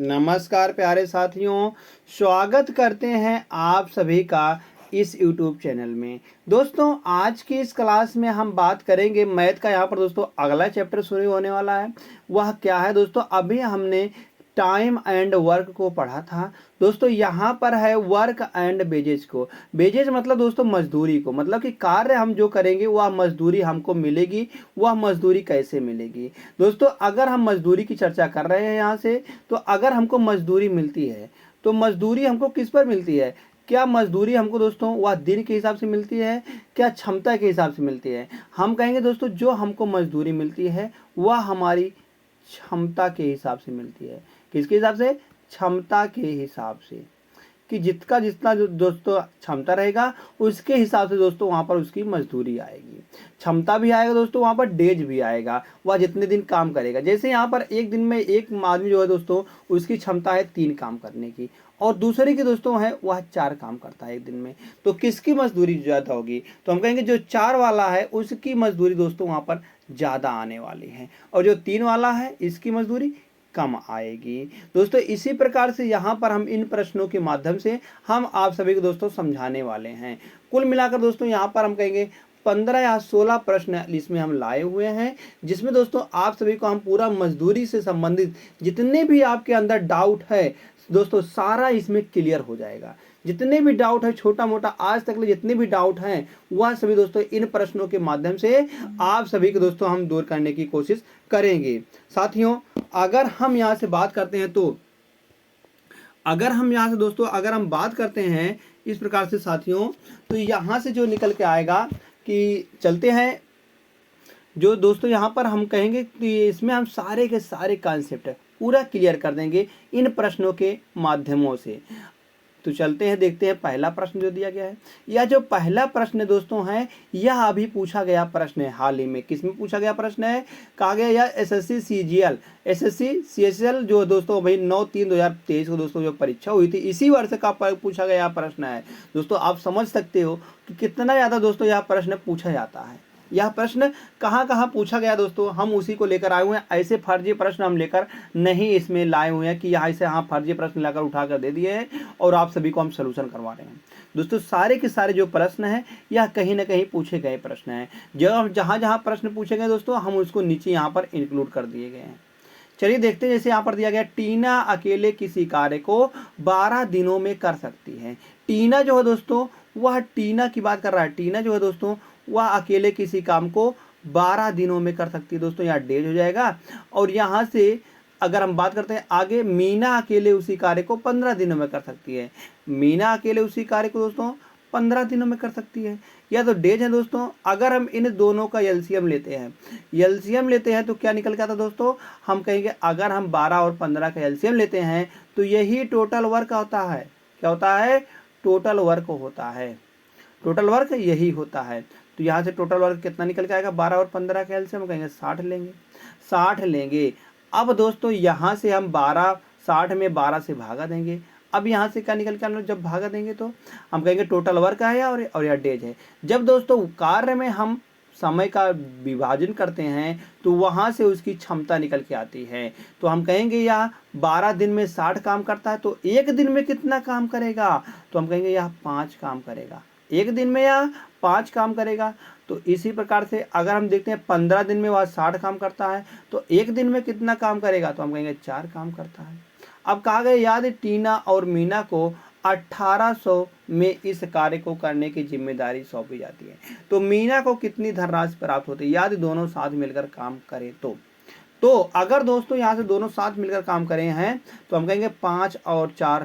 नमस्कार प्यारे साथियों, स्वागत करते हैं आप सभी का इस YouTube चैनल में। दोस्तों आज की इस क्लास में हम बात करेंगे मैथ का। यहाँ पर दोस्तों अगला चैप्टर शुरू होने वाला है। वह क्या है दोस्तों? अभी हमने टाइम एंड वर्क को पढ़ा था। दोस्तों यहाँ पर है वर्क एंड वेजेज को। वेजेज मतलब दोस्तों मजदूरी को, मतलब कि कार्य हम जो करेंगे वह मजदूरी हमको मिलेगी। वह मजदूरी कैसे मिलेगी दोस्तों? अगर हम मजदूरी की चर्चा कर रहे हैं यहाँ से, तो अगर हमको मजदूरी मिलती है तो मजदूरी हमको किस पर मिलती है? क्या मजदूरी हमको दोस्तों वह दिन के हिसाब से मिलती है, क्या क्षमता के हिसाब से मिलती है? हम कहेंगे दोस्तों जो हमको मजदूरी मिलती है वह हमारी क्षमता के हिसाब से मिलती है। किसके हिसाब से? क्षमता के हिसाब से, कि जितना जितना जो दोस्तों क्षमता रहेगा उसके हिसाब से दोस्तों वहाँ पर उसकी मजदूरी आएगी। क्षमता भी आएगा दोस्तों, वहाँ पर डेज भी आएगा, वह जितने दिन काम करेगा। जैसे यहाँ पर एक दिन में एक आदमी जो है दोस्तों उसकी क्षमता है 3 काम करने की, और दूसरे की दोस्तों है वह 4 काम करता है एक दिन में। तो किसकी मजदूरी ज़्यादा होगी? तो हम कहेंगे जो 4 वाला है उसकी मजदूरी दोस्तों वहाँ पर ज़्यादा आने वाली है, और जो 3 वाला है इसकी मजदूरी कम आएगी। दोस्तों इसी प्रकार से यहाँ पर हम इन प्रश्नों के माध्यम से हम आप सभी को दोस्तों समझाने वाले हैं। कुल मिलाकर दोस्तों यहाँ पर हम कहेंगे 15 या 16 प्रश्न इसमें हम लाए हुए हैं, जिसमें दोस्तों आप सभी को हम पूरा मजदूरी से संबंधित जितने भी आपके अंदर डाउट है दोस्तों सारा इसमें क्लियर हो जाएगा। जितने भी डाउट है छोटा मोटा आज तक जितने भी डाउट हैं वह सभी दोस्तों इन प्रश्नों के माध्यम से आप सभी को दोस्तों हम दूर करने की कोशिश करेंगे। साथियों अगर हम यहाँ से बात करते हैं तो अगर हम बात करते हैं इस प्रकार से साथियों, तो यहाँ से जो निकल के आएगा कि चलते हैं जो दोस्तों यहाँ पर हम कहेंगे कि इसमें हम सारे के सारे कॉन्सेप्ट पूरा क्लियर कर देंगे इन प्रश्नों के माध्यमों से। तो चलते हैं देखते हैं पहला प्रश्न जो दिया गया है। यह जो पहला प्रश्न दोस्तों है यह अभी पूछा गया प्रश्न है, हाल ही में। किसमें पूछा गया प्रश्न है? कहा गया यह एसएससी सीजीएल जो दोस्तों भाई 9/3/2023 को दोस्तों जो परीक्षा हुई थी इसी वर्ष का पूछा गया प्रश्न है। दोस्तों आप समझ सकते हो कि कितना ज़्यादा दोस्तों यह प्रश्न पूछा जाता है। यह प्रश्न कहाँ कहाँ पूछा गया दोस्तों, हम उसी को लेकर आए हुए हैं। ऐसे फर्जी प्रश्न हम लेकर नहीं इसमें लाए हुए हैं कि यहाँ से हाँ फर्जी प्रश्न लाकर उठा कर दे दिए हैं और आप सभी को हम सलूशन करवा रहे हैं। दोस्तों सारे के सारे जो प्रश्न हैं यह कहीं ना कहीं पूछे गए प्रश्न हैं। जब जहाँ जहाँ प्रश्न पूछे गए दोस्तों हम उसको नीचे यहाँ पर इंक्लूड कर दिए गए हैं। चलिए देखते हैं। जैसे यहाँ पर दिया गया टीना अकेले किसी कार्य को 12 दिनों में कर सकती है। टीना जो है दोस्तों वह टीना की बात कर रहा है। टीना जो है दोस्तों वह अकेले किसी काम को 12 दिनों में कर सकती है। दोस्तों यहाँ डेज हो जाएगा। और यहाँ से अगर हम बात करते हैं आगे, मीना अकेले उसी कार्य को 15 दिनों में कर सकती है। मीना अकेले उसी कार्य को दोस्तों 15 दिनों में कर सकती है। या तो डेज है दोस्तों। अगर हम इन दोनों का एलसीएम लेते हैं तो क्या निकल के आता है दोस्तों? हम कहेंगे अगर हम 12 और 15 का एलसीएम लेते हैं तो यही टोटल वर्क होता है। क्या होता है? टोटल वर्क होता है। टोटल वर्क यही होता है। तो यहाँ से टोटल वर्क कितना निकल के आएगा? 12 और 15 का एलसीएम कहेंगे 60 लेंगे। अब दोस्तों यहाँ से हम 60 में 12 से भागा देंगे। अब यहाँ से क्या निकल के आना? जब भागा देंगे तो हम कहेंगे टोटल वर्क है और यह डेज है। जब दोस्तों कार्य में हम समय का विभाजन करते हैं तो वहाँ से उसकी क्षमता निकल के आती है। तो हम कहेंगे यह 12 दिन में 60 काम करता है, तो एक दिन में कितना काम करेगा? तो हम कहेंगे यह 5 काम करेगा। एक दिन में यह 5 काम करेगा। तो इसी प्रकार से अगर हम देखते हैं 15 दिन में वह 60 काम करता है, तो एक दिन में कितना काम करेगा? तो हम कहेंगे 4 काम करता है। अब कहा गया याद टीना और मीना को 1800 में इस कार्य को करने की जिम्मेदारी सौंपी जाती है। तो मीना को कितनी धनराशि प्राप्त होती है? याद दोनों साथ मिलकर काम करें तो अगर दोस्तों यहाँ से दोनों साथ मिलकर काम करें हैं तो हम कहेंगे 5 और 4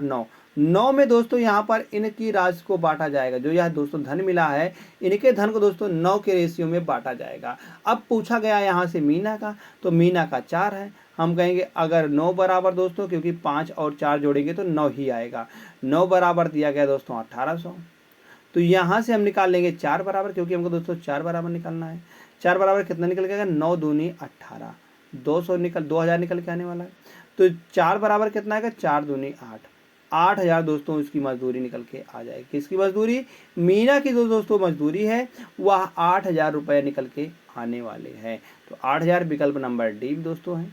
9 में दोस्तों यहाँ पर इनकी राशि को बांटा जाएगा। जो यह दोस्तों धन मिला है इनके धन को दोस्तों 9 के रेशियो में बांटा जाएगा। अब पूछा गया यहाँ से मीना का, तो मीना का 4 है। हम कहेंगे अगर 9 बराबर दोस्तों, क्योंकि 5 और 4 जोड़ेंगे तो 9 ही आएगा। 9 बराबर दिया गया दोस्तों 1800। तो यहाँ से हम निकाल लेंगे 4 बराबर, क्योंकि हमको दोस्तों 4 बराबर निकालना है। 4 बराबर कितना निकल गया? 9 दूनी 18, 2000 निकल के आने वाला है। तो 4 बराबर कितना आएगा? 4 दूनी 8, 8000 दोस्तों इसकी मजदूरी निकल के आ जाएगी। किसकी मजदूरी? मीना की जो दोस्तों मजदूरी है वह 8000 रुपये निकल के आने वाले हैं। तो 8000 विकल्प नंबर डी दोस्तों है।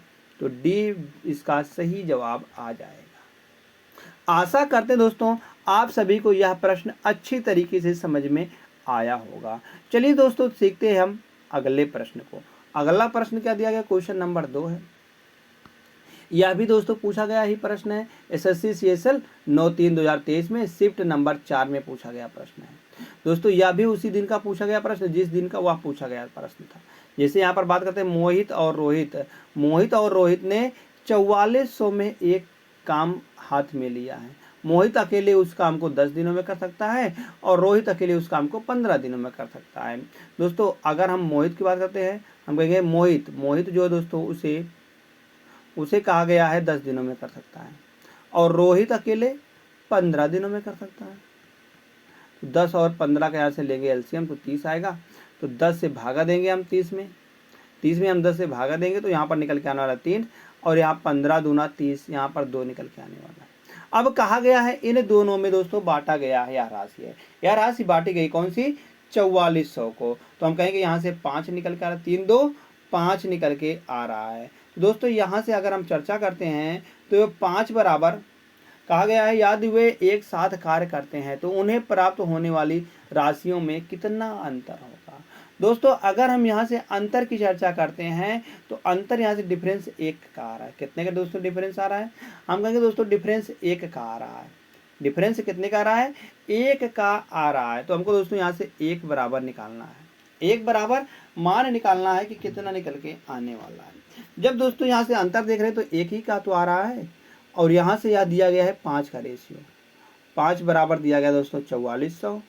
तो डी इसका सही जवाब आ जाएगा। आशा करते दोस्तों आप सभी को यह प्रश्न अच्छी तरीके से समझ में आया होगा। चलिए दोस्तों सीखते हैं हम अगले प्रश्न को। अगला प्रश्न क्या दिया गया, क्वेश्चन नंबर 2 है। यह भी दोस्तों पूछा गया ही प्रश्न है, एसएससी सीएसएल 9/3/2023 में शिफ्ट नंबर 4 में पूछा गया प्रश्न है। दोस्तों यह भी उसी दिन का पूछा गया प्रश्न जिस दिन का वह पूछा गया प्रश्न था। जैसे यहाँ पर बात करते हैं मोहित और रोहित ने 4400 में एक काम हाथ में लिया है। मोहित अकेले उस काम को 10 दिनों में कर सकता है और रोहित अकेले उस काम को 15 दिनों में कर सकता है। दोस्तों अगर हम मोहित की बात करते हैं, हम कहेंगे मोहित जो है दोस्तों उसे कहा गया है 10 दिनों में कर सकता है और रोहित अकेले 15 दिनों में कर सकता है। तो 10 और 15 का यहाँ से लेंगे एलसीएम तो 30 आएगा। तो 10 से भागा देंगे हम 30 में हम 10 से भागा देंगे तो यहाँ पर निकल के आने वाला 3 और यहाँ 15 दूना 30, यहाँ पर 2 निकल के आने वाला है। अब कहा गया है इन दोनों में दोस्तों बांटा गया है, यह राशि है, यह राशि बांटी गई कौन सी, 4400 को। तो हम कहेंगे यहाँ से 5 निकल के आ रहा है, 3 2 5 निकल के आ रहा है। दोस्तों यहाँ से अगर हम चर्चा करते हैं तो 5 बराबर कहा गया है यदि वे एक साथ कार्य करते हैं तो उन्हें प्राप्त होने वाली राशियों में कितना अंतर होगा। दोस्तों अगर हम यहाँ से अंतर की चर्चा करते हैं तो अंतर यहाँ से डिफरेंस 1 का आ रहा है। कितने का दोस्तों डिफरेंस आ रहा है, हम कहेंगे दोस्तों डिफरेंस 1 का आ रहा है। डिफरेंस कितने का आ रहा है, 1 का आ रहा है। तो हमको दोस्तों यहाँ से 1 बराबर निकालना है, 1 बराबर मान निकालना है कि कितना निकल के आने वाला है। जब दोस्तों यहाँ से अंतर देख रहे हैं तो 1 ही का तो आ रहा है और यहाँ से यह दिया गया है 5 का रेशियो, 5 बराबर दिया गया दोस्तों 4400।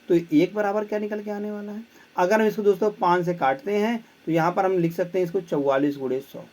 तो 1 बराबर क्या निकल के आने वाला है। अगर हम इसको दोस्तों 5 से काटते हैं तो यहाँ पर हम लिख सकते हैं इसको 44 गुणे 100।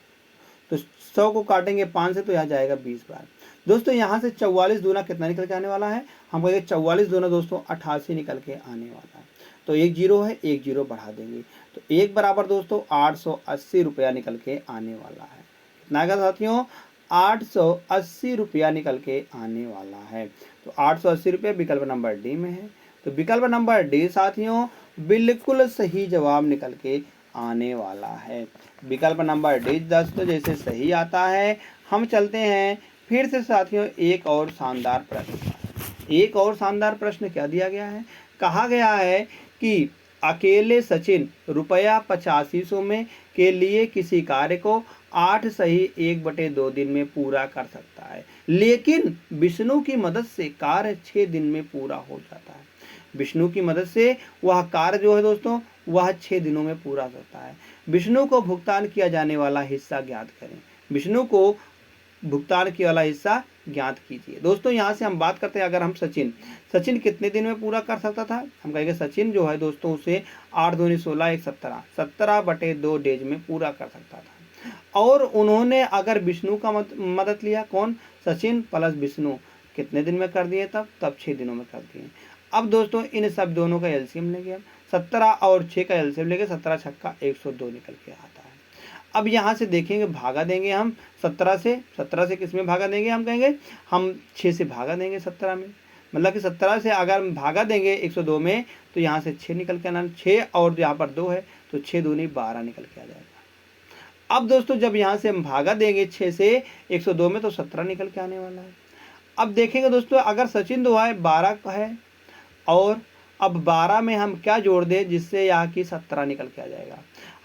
तो 100 को काटेंगे 5 से तो यहाँ जाएगा 20 बार। दोस्तों यहाँ से 44 दूना कितना निकल के आने वाला है, हम कहेंगे 44 दूना दोस्तों 88 निकल के आने वाला है। तो 1 0 है, 1 0 बढ़ा देंगे तो 1 बराबर दोस्तों 880 रुपया निकल के आने वाला है। कितना आएगा साथियों, 880 रुपया निकल के आने वाला है। तो 880 रुपया विकल्प नंबर डी में है। तो विकल्प नंबर डी साथियों बिल्कुल सही जवाब निकल के आने वाला है। विकल्प नंबर डी दोस्तों जैसे सही आता है। हम चलते हैं फिर से साथियों एक और शानदार प्रश्न। एक और शानदार प्रश्न क्या दिया गया है, कहा गया है कि अकेले सचिन रुपया 8500 में के लिए किसी कार्य को 8 सही 1/2 दिन में पूरा कर सकता है, लेकिन विष्णु की मदद से कार्य 6 दिन में पूरा हो जाता है। विष्णु की मदद से वह कार्य जो है दोस्तों वह 6 दिनों में पूरा होता है। विष्णु को भुगतान किया जाने वाला हिस्सा ज्ञात करें। विष्णु को भुगतान किया वाला हिस्सा ज्ञात कीजिए। दोस्तों यहाँ से हम बात करते हैं, अगर हम सचिन कितने दिन में पूरा कर सकता था, हम कहेंगे सचिन जो है दोस्तों उसे 8 दूनी 16 1 17/2 डेज में पूरा कर सकता था। और उन्होंने अगर विष्णु का मदद लिया, कौन, सचिन प्लस विष्णु, कितने दिन में कर दिए, तब 6 दिनों में कर दिए। अब दोस्तों इन सब दोनों का एलसीएम लेंगे हम, 17 और 6 का एलसीएम लेंगे, 17 छक्का 102 निकल के आता है। अब यहाँ से देखेंगे भागा देंगे हम 17 से किस में भागा देंगे, हम कहेंगे हम 6 से भागा देंगे 17 में, मतलब कि 17 से अगर हम भागा देंगे 102 में तो यहाँ से 6 निकल के आना, 6 और यहाँ पर 2 है तो 6 दूनी 12 निकल के आ जाएगा। अब दोस्तों जब यहाँ से हम भागा देंगे 6 से 102 में तो 17 निकल के आने वाला है। अब देखेंगे दोस्तों अगर सचिन जो है 12 का है और अब 12 में हम क्या जोड़ दें जिससे यहाँ की 17 निकल के आ जाएगा,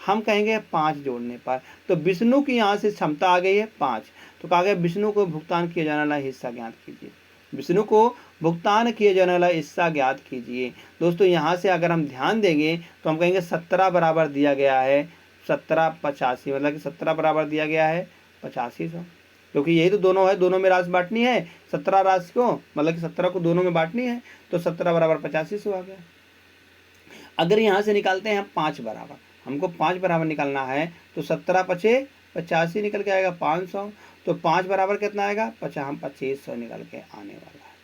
हम कहेंगे 5 जोड़ने पर। तो विष्णु की यहाँ से क्षमता आ गई है 5, तो कहा गया विष्णु को भुगतान किया जाने वाला हिस्सा ज्ञात कीजिए। विष्णु को भुगतान किए जाने वाला हिस्सा ज्ञात कीजिए। दोस्तों यहाँ से अगर हम ध्यान देंगे तो हम कहेंगे 17 बराबर दिया गया है 17 85, मतलब कि 17 बराबर दिया गया है 8500, क्योंकि यही तो दोनों है, दोनों में राशि बांटनी है 17 राशि को, मतलब कि 17 को दोनों में बांटनी है, तो 17 बराबर 8500 आ गया। अगर यहाँ से निकालते हैं हम 5 बराबर, हमको 5 बराबर निकालना है तो 17 5 85 निकल के आएगा 500, तो 5 बराबर कितना आएगा 2500 निकल के आने वाला है,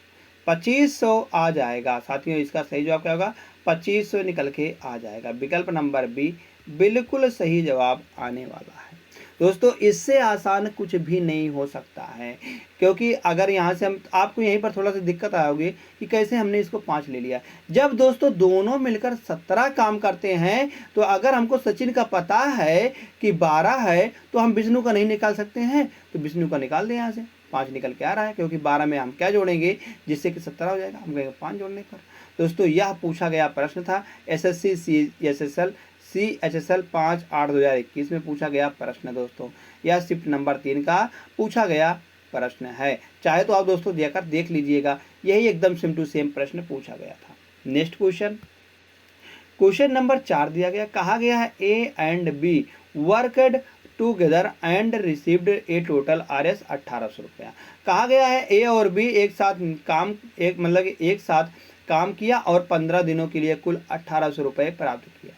2500 आ जाएगा साथियों। इसका सही जवाब क्या होगा, 2500 निकल के आ जाएगा। विकल्प नंबर बी बिल्कुल सही जवाब आने वाला है। दोस्तों इससे आसान कुछ भी नहीं हो सकता है, क्योंकि अगर यहाँ से हम, आपको यहीं पर थोड़ा सा दिक्कत आएगी कि कैसे हमने इसको 5 ले लिया। जब दोस्तों दोनों मिलकर 17 काम करते हैं, तो अगर हमको सचिन का पता है कि 12 है, तो हम विष्णु का नहीं निकाल सकते हैं, तो विष्णु का निकाल दें। यहाँ से 5 निकल के आ रहा है, क्योंकि 12 में हम क्या जोड़ेंगे जिससे कि 17 हो जाएगा, हम कहेंगे 5 जोड़ने पर। दोस्तों यह पूछा गया प्रश्न था एसएससी CHSL 5/8/2021 में पूछा गया प्रश्न। दोस्तों यह शिफ्ट नंबर 3 का पूछा गया प्रश्न है। चाहे तो आप दोस्तों देकर देख लीजिएगा, यही एकदम सेम टू सेम प्रश्न पूछा गया था। नेक्स्ट क्वेश्चन नंबर 4 दिया गया, कहा गया है A and be worked together and received A total Rs 1800 रुपया। कहा गया है ए और बी एक साथ काम किया और 15 दिनों के लिए कुल 1800 रुपये प्राप्त किया।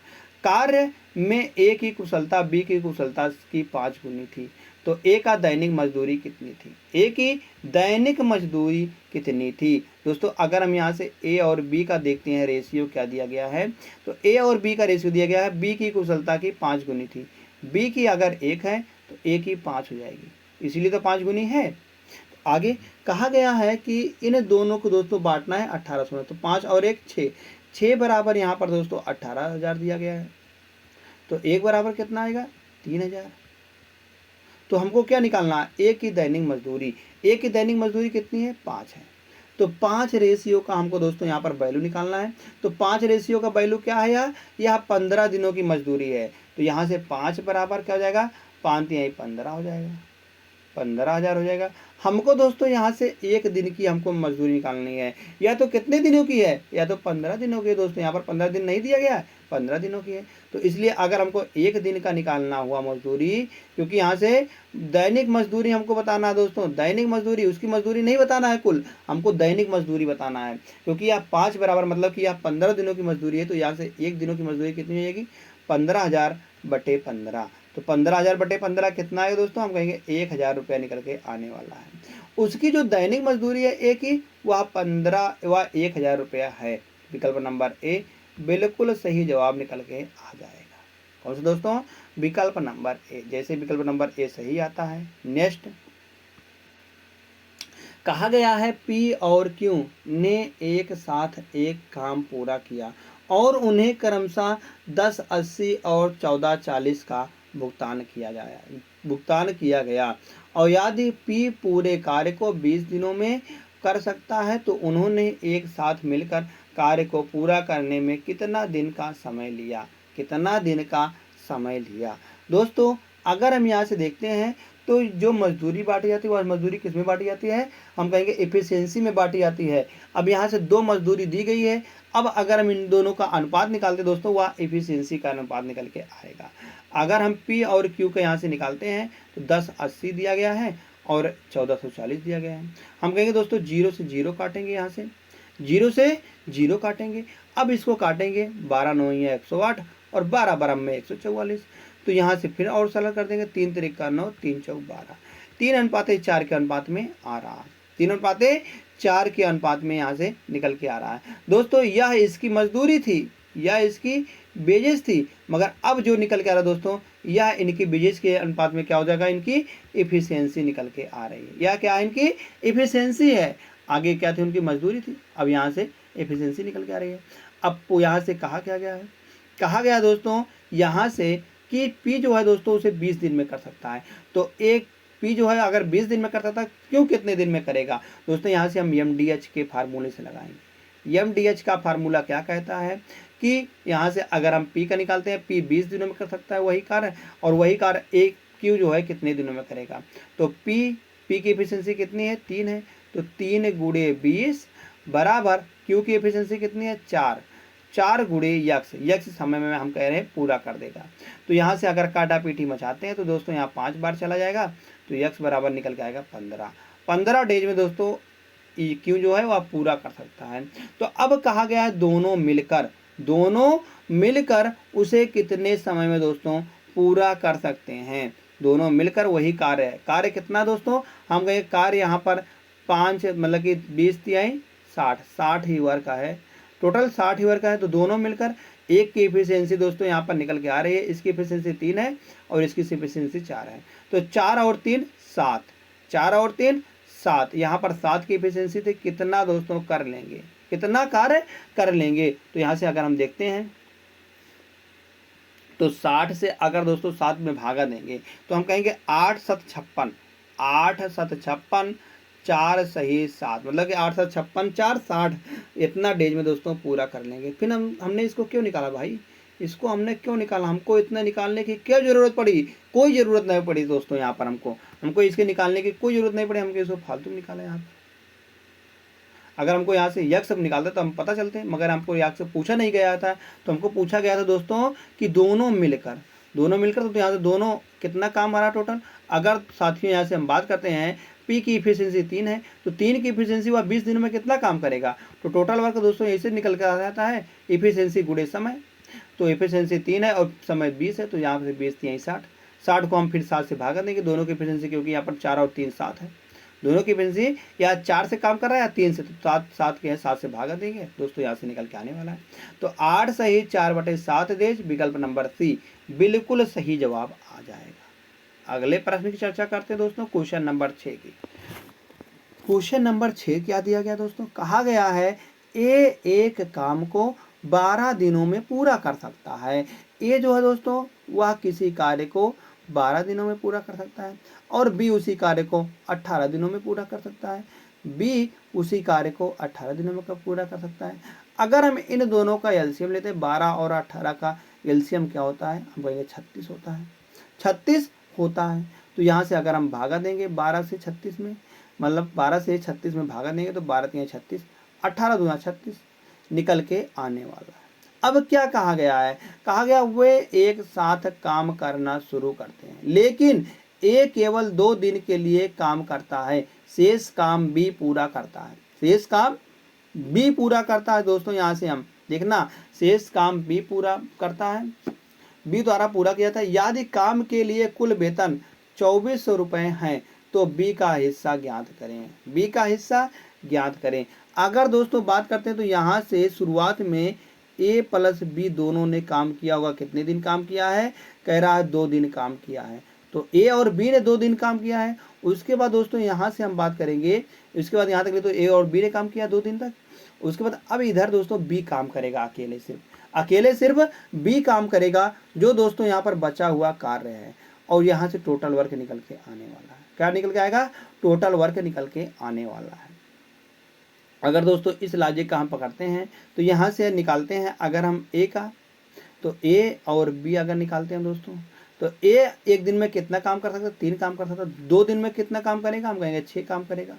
कार्य में ए की कुशलता बी की कुशलता की 5 गुनी थी, तो ए का दैनिक मजदूरी कितनी थी? ए की दैनिक मजदूरी कितनी थी? दोस्तों अगर हम यहाँ से ए और बी का देखते हैं रेशियो क्या दिया गया है, तो ए और बी का रेशियो दिया गया है, बी की कुशलता की 5 गुनी थी, बी की अगर 1 है तो ए की 5 हो जाएगी, इसीलिए तो 5 गुनी है। तो आगे कहा गया है कि इन दोनों को दोस्तों बांटना है 1800 में, तो 5 और 1 6 बराबर यहाँ पर दोस्तों 18,000 दिया गया है, तो 1 बराबर कितना आएगा 3000। तो हमको क्या निकालना है, ए की दैनिक मजदूरी। ए की दैनिक मजदूरी कितनी है 5 है, तो 5 रेशियो का हमको दोस्तों यहाँ पर वैल्यू निकालना है। तो 5 रेशियो का वैल्यू क्या है, यह 15 दिनों की मजदूरी है, तो यहाँ से 5 बराबर क्या हो जाएगा, 5 यहीं 15 हो जाएगा, 15,000 हो जाएगा। हमको दोस्तों यहाँ से 1 दिन की हमको मजदूरी निकालनी है, या तो कितने दिनों की है, या तो 15 दिनों की है। दोस्तों यहाँ पर 15 दिन नहीं दिया गया है, 15 दिनों की है, तो इसलिए अगर हमको 1 दिन का निकालना हुआ मजदूरी, क्योंकि यहाँ से दैनिक मजदूरी हमको बताना है दोस्तों, दैनिक मजदूरी, उसकी मजदूरी नहीं बताना है कुल, हमको दैनिक मजदूरी बताना है, क्योंकि यह 5 बराबर मतलब कि यह 15 दिनों की मजदूरी है, तो यहाँ से 1 दिनों की मजदूरी कितनी हो जाएगी 15,000/15। तो 15,000/15 कितना आएगा दोस्तों, हम कहेंगे 1,000 रुपया निकल के आने वाला है। उसकी जो दैनिक मजदूरी है ए की, वह 1,000 रुपया है। विकल्प नंबर ए बिल्कुल सही जवाब निकल के आ जाएगा। कौन सा दोस्तों, विकल्प नंबर ए। जैसे विकल्प नंबर ए सही आता है। नेक्स्ट कहा गया है पी और क्यू ने एक साथ एक काम पूरा किया और उन्हें क्रमशः 10, 80 और 14, 40 का भुगतान किया गया, और यदि पी पूरे कार्य को 20 दिनों में कर सकता है, तो उन्होंने एक साथ मिलकर कार्य को पूरा करने में कितना दिन का समय लिया। दोस्तों अगर हम यहाँ से देखते हैं, तो जो मजदूरी बांटी जाती है वह मजदूरी किस में बांटी जाती है, हम कहेंगे एफिशिएंसी में बांटी जाती है। अब यहाँ से 2 मजदूरी दी गई है, अब अगर हम इन दोनों का अनुपात निकालते दोस्तों, वह एफिशिएंसी का अनुपात निकल के आएगा। अगर हम पी और क्यू के यहाँ से निकालते हैं, तो 10, 80 दिया गया है और 1440 दिया गया है। हम कहेंगे दोस्तों 0 से 0 काटेंगे, यहाँ से 0 से 0 काटेंगे। अब इसको काटेंगे, 12 9 है 108 और 12 12 में 144, तो यहाँ से फिर और सरल कर देंगे, 3 3 9 3 4 12, 3:4 के अनुपात में आ रहा है, 3:4 के अनुपात में यहाँ से निकल के आ रहा है। दोस्तों यह इसकी मजदूरी थी, यह इसकी बेजेस थी, मगर अब जो निकल के आ रहा है दोस्तों, यह इनकी बेजेस के अनुपात में क्या हो जाएगा, इनकी एफिशिएंसी निकल के आ रही है। यह क्या है, इनकी एफिशिएंसी है। आगे क्या थी, उनकी मजदूरी थी, अब यहाँ से एफिशिएंसी निकल के आ रही है। अब यहाँ से कहा गया दोस्तों यहाँ से कि पी जो है दोस्तों उसे 20 दिन में कर सकता है, तो एक पी जो है अगर 20 दिन में कर सकता है, क्यों कितने दिन में करेगा दोस्तों, यहाँ से हम MDH के फार्मूले से लगाएंगे। MDH का फार्मूला क्या कहता है कि यहाँ से अगर हम पी का निकालते हैं, पी 20 दिनों में कर सकता है वही कार्य, और वही कार्य एक क्यू जो है कितने दिनों में करेगा। तो पी की एफिशिएंसी कितनी है, 3 है, तो 3 × 20 बराबर क्यू की एफिशिएंसी कितनी है, 4 × यक्स समय में हम कह रहे हैं पूरा कर देगा। तो यहाँ से अगर काटा पीटी मचाते हैं, तो दोस्तों यहाँ 5 बार चला जाएगा, तो यक्स बराबर निकल के आएगा 15 डेज में दोस्तों क्यू जो है वह पूरा कर सकता है। तो अब कहा गया है दोनों मिलकर उसे कितने समय में दोस्तों पूरा कर सकते हैं। दोनों मिलकर वही कार्य है, कार्य कितना दोस्तों, हम कहेंगे कार्य यहाँ पर 5 मतलब कि 20 × 60 ही वर्क का है, टोटल 60 ही वर्क का है, तो दोनों मिलकर एक की एफिशिएंसी दोस्तों यहाँ पर निकल के आ रही है, इसकी एफिशिएंसी 3 है और इसकी एफिशिएंसी 4 है। तो 4 और 3 7, 4 और 3 7, यहाँ पर 7 की एफिशिएंसी थी, कितना दोस्तों कर लेंगे, कितना कार्य कर लेंगे। तो यहाँ से अगर हम देखते हैं तो 60 से अगर दोस्तों 7 में भागा देंगे तो हम कहेंगे 8 7 56, 8 7 56, 4 सही 7, मतलब कि 8 7 56 4 60, इतना डेज में दोस्तों पूरा कर लेंगे। फिर हमने इसको क्यों निकाला भाई, इसको हमने क्यों निकाला, हमको इतना निकालने की क्या ज़रूरत पड़ी, कोई ज़रूरत नहीं पड़ी दोस्तों। यहाँ पर हमको इसके निकालने की कोई ज़रूरत नहीं पड़ी, हमको इसको फालतू निकाला यहाँ पर। अगर हमको यहाँ से यक्ष निकालते तो हम पता चलते, मगर हमको यक्ष पूछा नहीं गया था। तो हमको पूछा गया था दोस्तों कि दोनों मिलकर तो यहाँ से दोनों कितना काम आ रहा टोटल। अगर साथियों यहाँ से हम बात करते हैं पी की इफिशियंसी 3 है, तो 3 की इफिशियंसी वह 20 दिनों में कितना काम करेगा। तो टोटल वर्क दोस्तों ऐसे निकल कर आ जाता है इफिशियंसी गुणे समय। तो इफिशियंसी 3 है और समय 20 है, तो यहाँ से 20 3 60, 60 को हम फिर 7 से भागा देंगे, दोनों की इफिशियंसी, क्योंकि यहाँ पर 4 और 3 7 है, दोनों की एफिशिएंसी या 4 से काम कर रहा है या 3 से, तो 7 के है, 7 से भागा देंगे दोस्तों, यहाँ से निकल के आने वाला है। तो 8 सही 4/7 देश, विकल्प नंबर सी बिल्कुल सही जवाब आ जाएगा। अगले प्रश्न की चर्चा करते हैं दोस्तों, क्वेश्चन नंबर 6 की। क्वेश्चन नंबर 6 क्या दिया गया दोस्तों, कहा गया है ए एक काम को 12 दिनों में पूरा कर सकता है। ए जो है दोस्तों वह किसी कार्य को 12 दिनों में पूरा कर सकता है और बी उसी कार्य को 18 दिनों में पूरा कर सकता है। बी उसी कार्य को 18 दिनों में पूरा कर सकता है। अगर हम इन दोनों का एलसीएम लेते हैं, 12 और 18 का एलसीएम क्या होता है, हम कहेंगे 36 होता है, 36 होता है। तो यहाँ से अगर हम भागा देंगे 12 से 36 में, मतलब 12 से 36 में भागा देंगे तो 12 3 36, 18 दूना 36 निकल के आने वाला है। अब क्या कहा गया है, कहा गया वे एक साथ काम करना शुरू करते हैं, लेकिन ए केवल 2 दिन के लिए काम करता है, शेष काम बी पूरा करता है, शेष काम बी पूरा करता है। दोस्तों यहाँ से हम देखना, शेष काम बी पूरा करता है, बी द्वारा पूरा किया था। यदि काम के लिए कुल वेतन 2400 रुपये हैं तो बी का हिस्सा ज्ञात करें, बी का हिस्सा ज्ञात करें। अगर दोस्तों बात करते हैं तो यहाँ से शुरुआत में ए प्लस बी दोनों ने काम किया होगा, कितने दिन काम किया है, कह रहा है 2 दिन काम किया है, तो ए और बी ने 2 दिन काम किया है। उसके बाद दोस्तों यहाँ से हम बात करेंगे, इसके बाद यहाँ तक तो ए और बी ने काम किया 2 दिन तक। उसके बाद अब इधर दोस्तों बी काम करेगा, अकेले सिर्फ बी काम करेगा, जो दोस्तों यहाँ पर बचा हुआ कार्य है। और यहाँ से टोटल वर्क निकल के आने वाला है, क्या निकल के आएगा, टोटल वर्क निकल के आने वाला है। अगर दोस्तों इस लॉजिक का हम पकड़ते हैं तो यहाँ से निकालते हैं, अगर हम ए का, तो ए और बी अगर निकालते हैं दोस्तों, तो ए एक दिन में कितना काम कर सकता है, 3 काम कर सकता है। 2 दिन में कितना काम करेगा, हम कहेंगे 6 काम करेगा,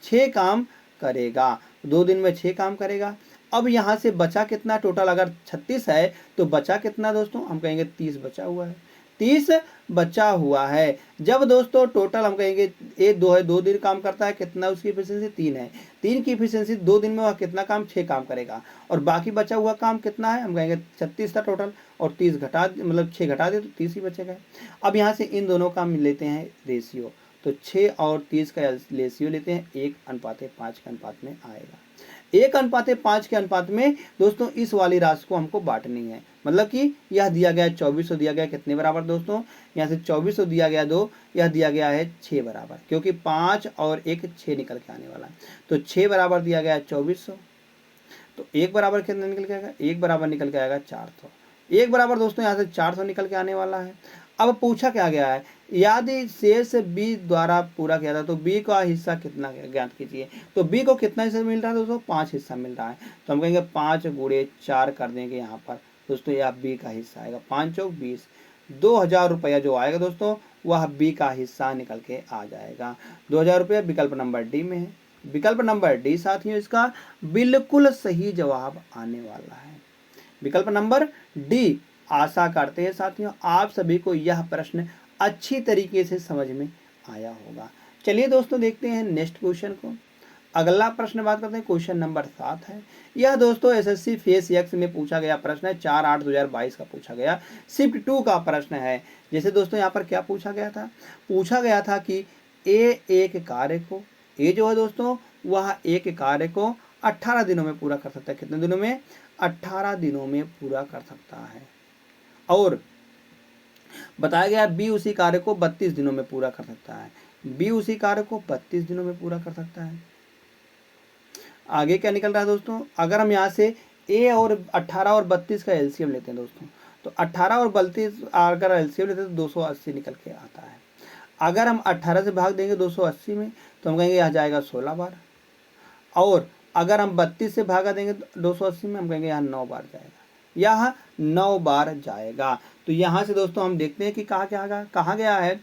6 काम करेगा, 2 दिन में 6 काम करेगा। अब यहाँ से बचा कितना, टोटल अगर 36 है तो बचा कितना दोस्तों, हम कहेंगे 30 बचा हुआ है, 30 बचा हुआ है। जब दोस्तों टोटल हम कहेंगे ए 2 है, 2 दिन काम करता है, कितना उसकी एफिशिएंसी 3 है, 3 की एफिशिएंसी 2 दिन में वह कितना काम, 6 काम करेगा। और बाकी बचा हुआ काम कितना है, हम कहेंगे 36 था टोटल, और 30 घटा, मतलब 6 घटा दे तो 30 ही बचेगा। अब यहाँ से इन दोनों का लेते हैं रेशियो, तो 6 और 30 का रेशियो लेते हैं, 1:5 के अनुपात में आएगा। 1:5 के अनुपात में दोस्तों इस वाली राशि को हमको बांटनी है, मतलब कि यह दिया गया 2400 दिया गया, कितने बराबर दोस्तों, यहाँ से 2400 दिया गया 2, यह दिया गया है 6 बराबर, क्योंकि 5 और 1 6 निकल के आने वाला है। तो 6 बराबर दिया गया 2400, तो 1 बराबर कितना निकल के आएगा, 1 बराबर निकल के आएगा 400, 1 बराबर दोस्तों यहाँ से 400 निकल के आने वाला है। अब पूछा क्या गया है, यदि शेष बी द्वारा पूरा किया था तो बी का हिस्सा कितना ज्ञात कीजिए। तो बी को कितना हिस्सा मिल रहा है दोस्तों, 5 हिस्सा मिल रहा है, तो हम कहेंगे 5 गुणे 4 कर देंगे यहाँ पर दोस्तों, यह बी का हिस्सा आएगा, 5 चौक 20, 2000 रुपया जो आएगा दोस्तों वह बी का हिस्सा निकल के आ जाएगा। 2000 रुपया विकल्प नंबर डी में है, विकल्प नंबर डी साथियों इसका बिल्कुल सही जवाब आने वाला है, विकल्प नंबर डी। आशा करते हैं साथियों आप सभी को यह प्रश्न अच्छी तरीके से समझ में आया होगा। चलिए दोस्तों देखते हैं नेक्स्ट क्वेश्चन को। अगला प्रश्न बात करते हैं, क्वेश्चन नंबर 7 है। यह दोस्तों एसएससी फेस एक्स में पूछा गया प्रश्न है, 4/8/2022 का पूछा गया, शिफ्ट 2 का प्रश्न है। जैसे दोस्तों यहाँ पर क्या पूछा गया था कि ए एक कार्य को, ए जो है दोस्तों वह एक कार्य को 18 दिनों में पूरा कर सकता है। कितने दिनों में? 18 दिनों में पूरा कर सकता है। और बताया गया बी उसी कार्य को 32 दिनों में पूरा कर सकता है। बी उसी कार्य को 32 दिनों में पूरा कर सकता है। आगे क्या निकल रहा है दोस्तों? अगर हम यहाँ से ए और 18 और 32 का एलसीएम लेते हैं दोस्तों, तो 18 और 32 अगर एलसीएम लेते हैं तो 280 निकल के आता है। अगर हम 18 से भाग देंगे 280 में तो हम कहेंगे यहाँ जाएगा 16 बार, और अगर हम 32 से भागा देंगे 280 में हम कहेंगे यहाँ 9 बार जाएगा, यहाँ 9 बार जाएगा। तो यहाँ से दोस्तों हम देखते हैं कि कहा गया है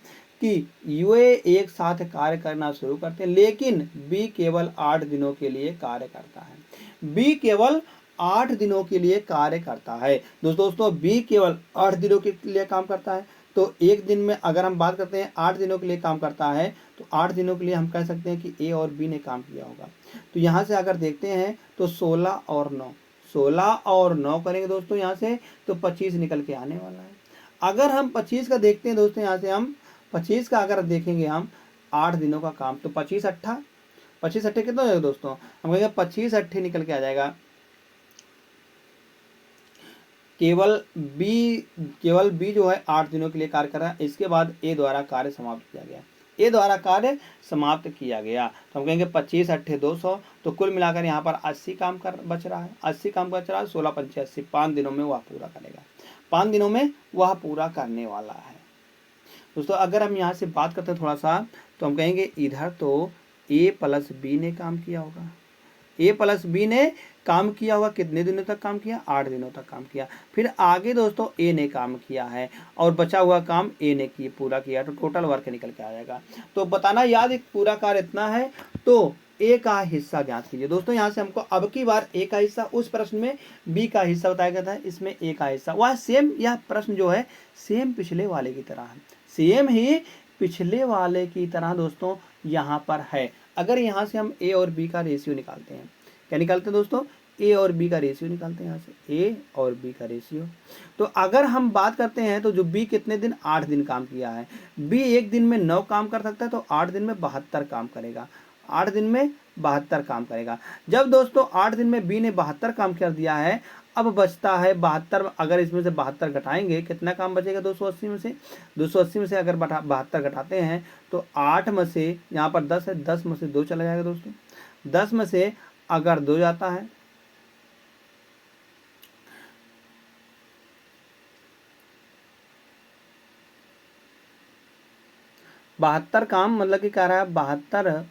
कि ये एक साथ कार्य करना शुरू करते हैं, लेकिन बी केवल 8 दिनों के लिए कार्य करता है। बी केवल 8 दिनों के लिए कार्य करता है। दोस्तों बी केवल 8 दिनों के लिए काम करता है। तो एक दिन में अगर हम बात करते हैं 8 दिनों के लिए काम करता है, तो 8 दिनों के लिए हम कह सकते हैं कि ए और बी ने काम किया होगा। तो यहाँ से अगर देखते हैं तो 16 और 9, 16 और 9 करेंगे दोस्तों यहाँ से तो 25 निकल के आने वाला है। अगर हम 25 का देखते हैं दोस्तों, यहाँ से हम 25 का अगर देखेंगे हम 8 दिनों का काम, तो 25 अट्ठा कितना हो जाएगा दोस्तों? हम कहेंगे 25 अट्ठे निकल के आ जाएगा। केवल बी जो है 8 दिनों के लिए कार्य कर रहा है। इसके बाद ए द्वारा कार्य समाप्त किया गया। ए द्वारा कार्य समाप्त किया गया तो हम कहेंगे 25 अट्ठे 200, तो कुल मिलाकर यहाँ पर 80 काम बच रहा है। 80 काम बच रहा है। 16 पंचे 80, 5 दिनों में वह पूरा करेगा। 5 दिनों में वह पूरा करने वाला है। दोस्तों अगर हम यहाँ से बात करते हैं थोड़ा सा, तो हम कहेंगे इधर तो ए प्लस बी ने काम किया होगा। ए प्लस बी ने काम किया होगा। कितने दिनों तक काम किया? 8 दिनों तक काम किया। फिर आगे दोस्तों ए ने काम किया है और बचा हुआ काम ए ने पूरा किया, तो टोटल वर्क निकल के आ जाएगा। तो बताना याद एक पूरा कार्य इतना है, तो ए का हिस्सा ज्ञात कीजिए। दोस्तों यहाँ से हमको अब की बार ए का हिस्सा, उस प्रश्न में बी का हिस्सा बताया गया था, इसमें ए का हिस्सा। वह सेम, यह प्रश्न जो है सेम पिछले वाले की तरह है, सेम ही पिछले वाले की तरह दोस्तों यहाँ पर है। अगर यहाँ से हम ए और बी का रेशियो निकालते हैं, क्या निकालते हैं दोस्तों? ए और बी का रेशियो निकालते हैं। यहाँ से ए और बी का रेशियो, तो अगर हम बात करते हैं तो जो बी कितने दिन? 8 दिन काम किया है। बी एक दिन में 9 काम कर सकता है, तो 8 दिन में 72 काम करेगा। 8 दिन में 72 काम करेगा। जब दोस्तों 8 दिन में बी ने 72 काम कर दिया है, अब बचता है 72। अगर इसमें से 72 घटाएंगे कितना काम बचेगा? 280 में से। 280 में से अगर 72 घटाते हैं तो 8 में से, यहाँ पर 10 है, 10 में से 2 चला जाएगा दोस्तों। 10 में से अगर 2 जाता है, बहत्तर काम मतलब कि कह रहा है 72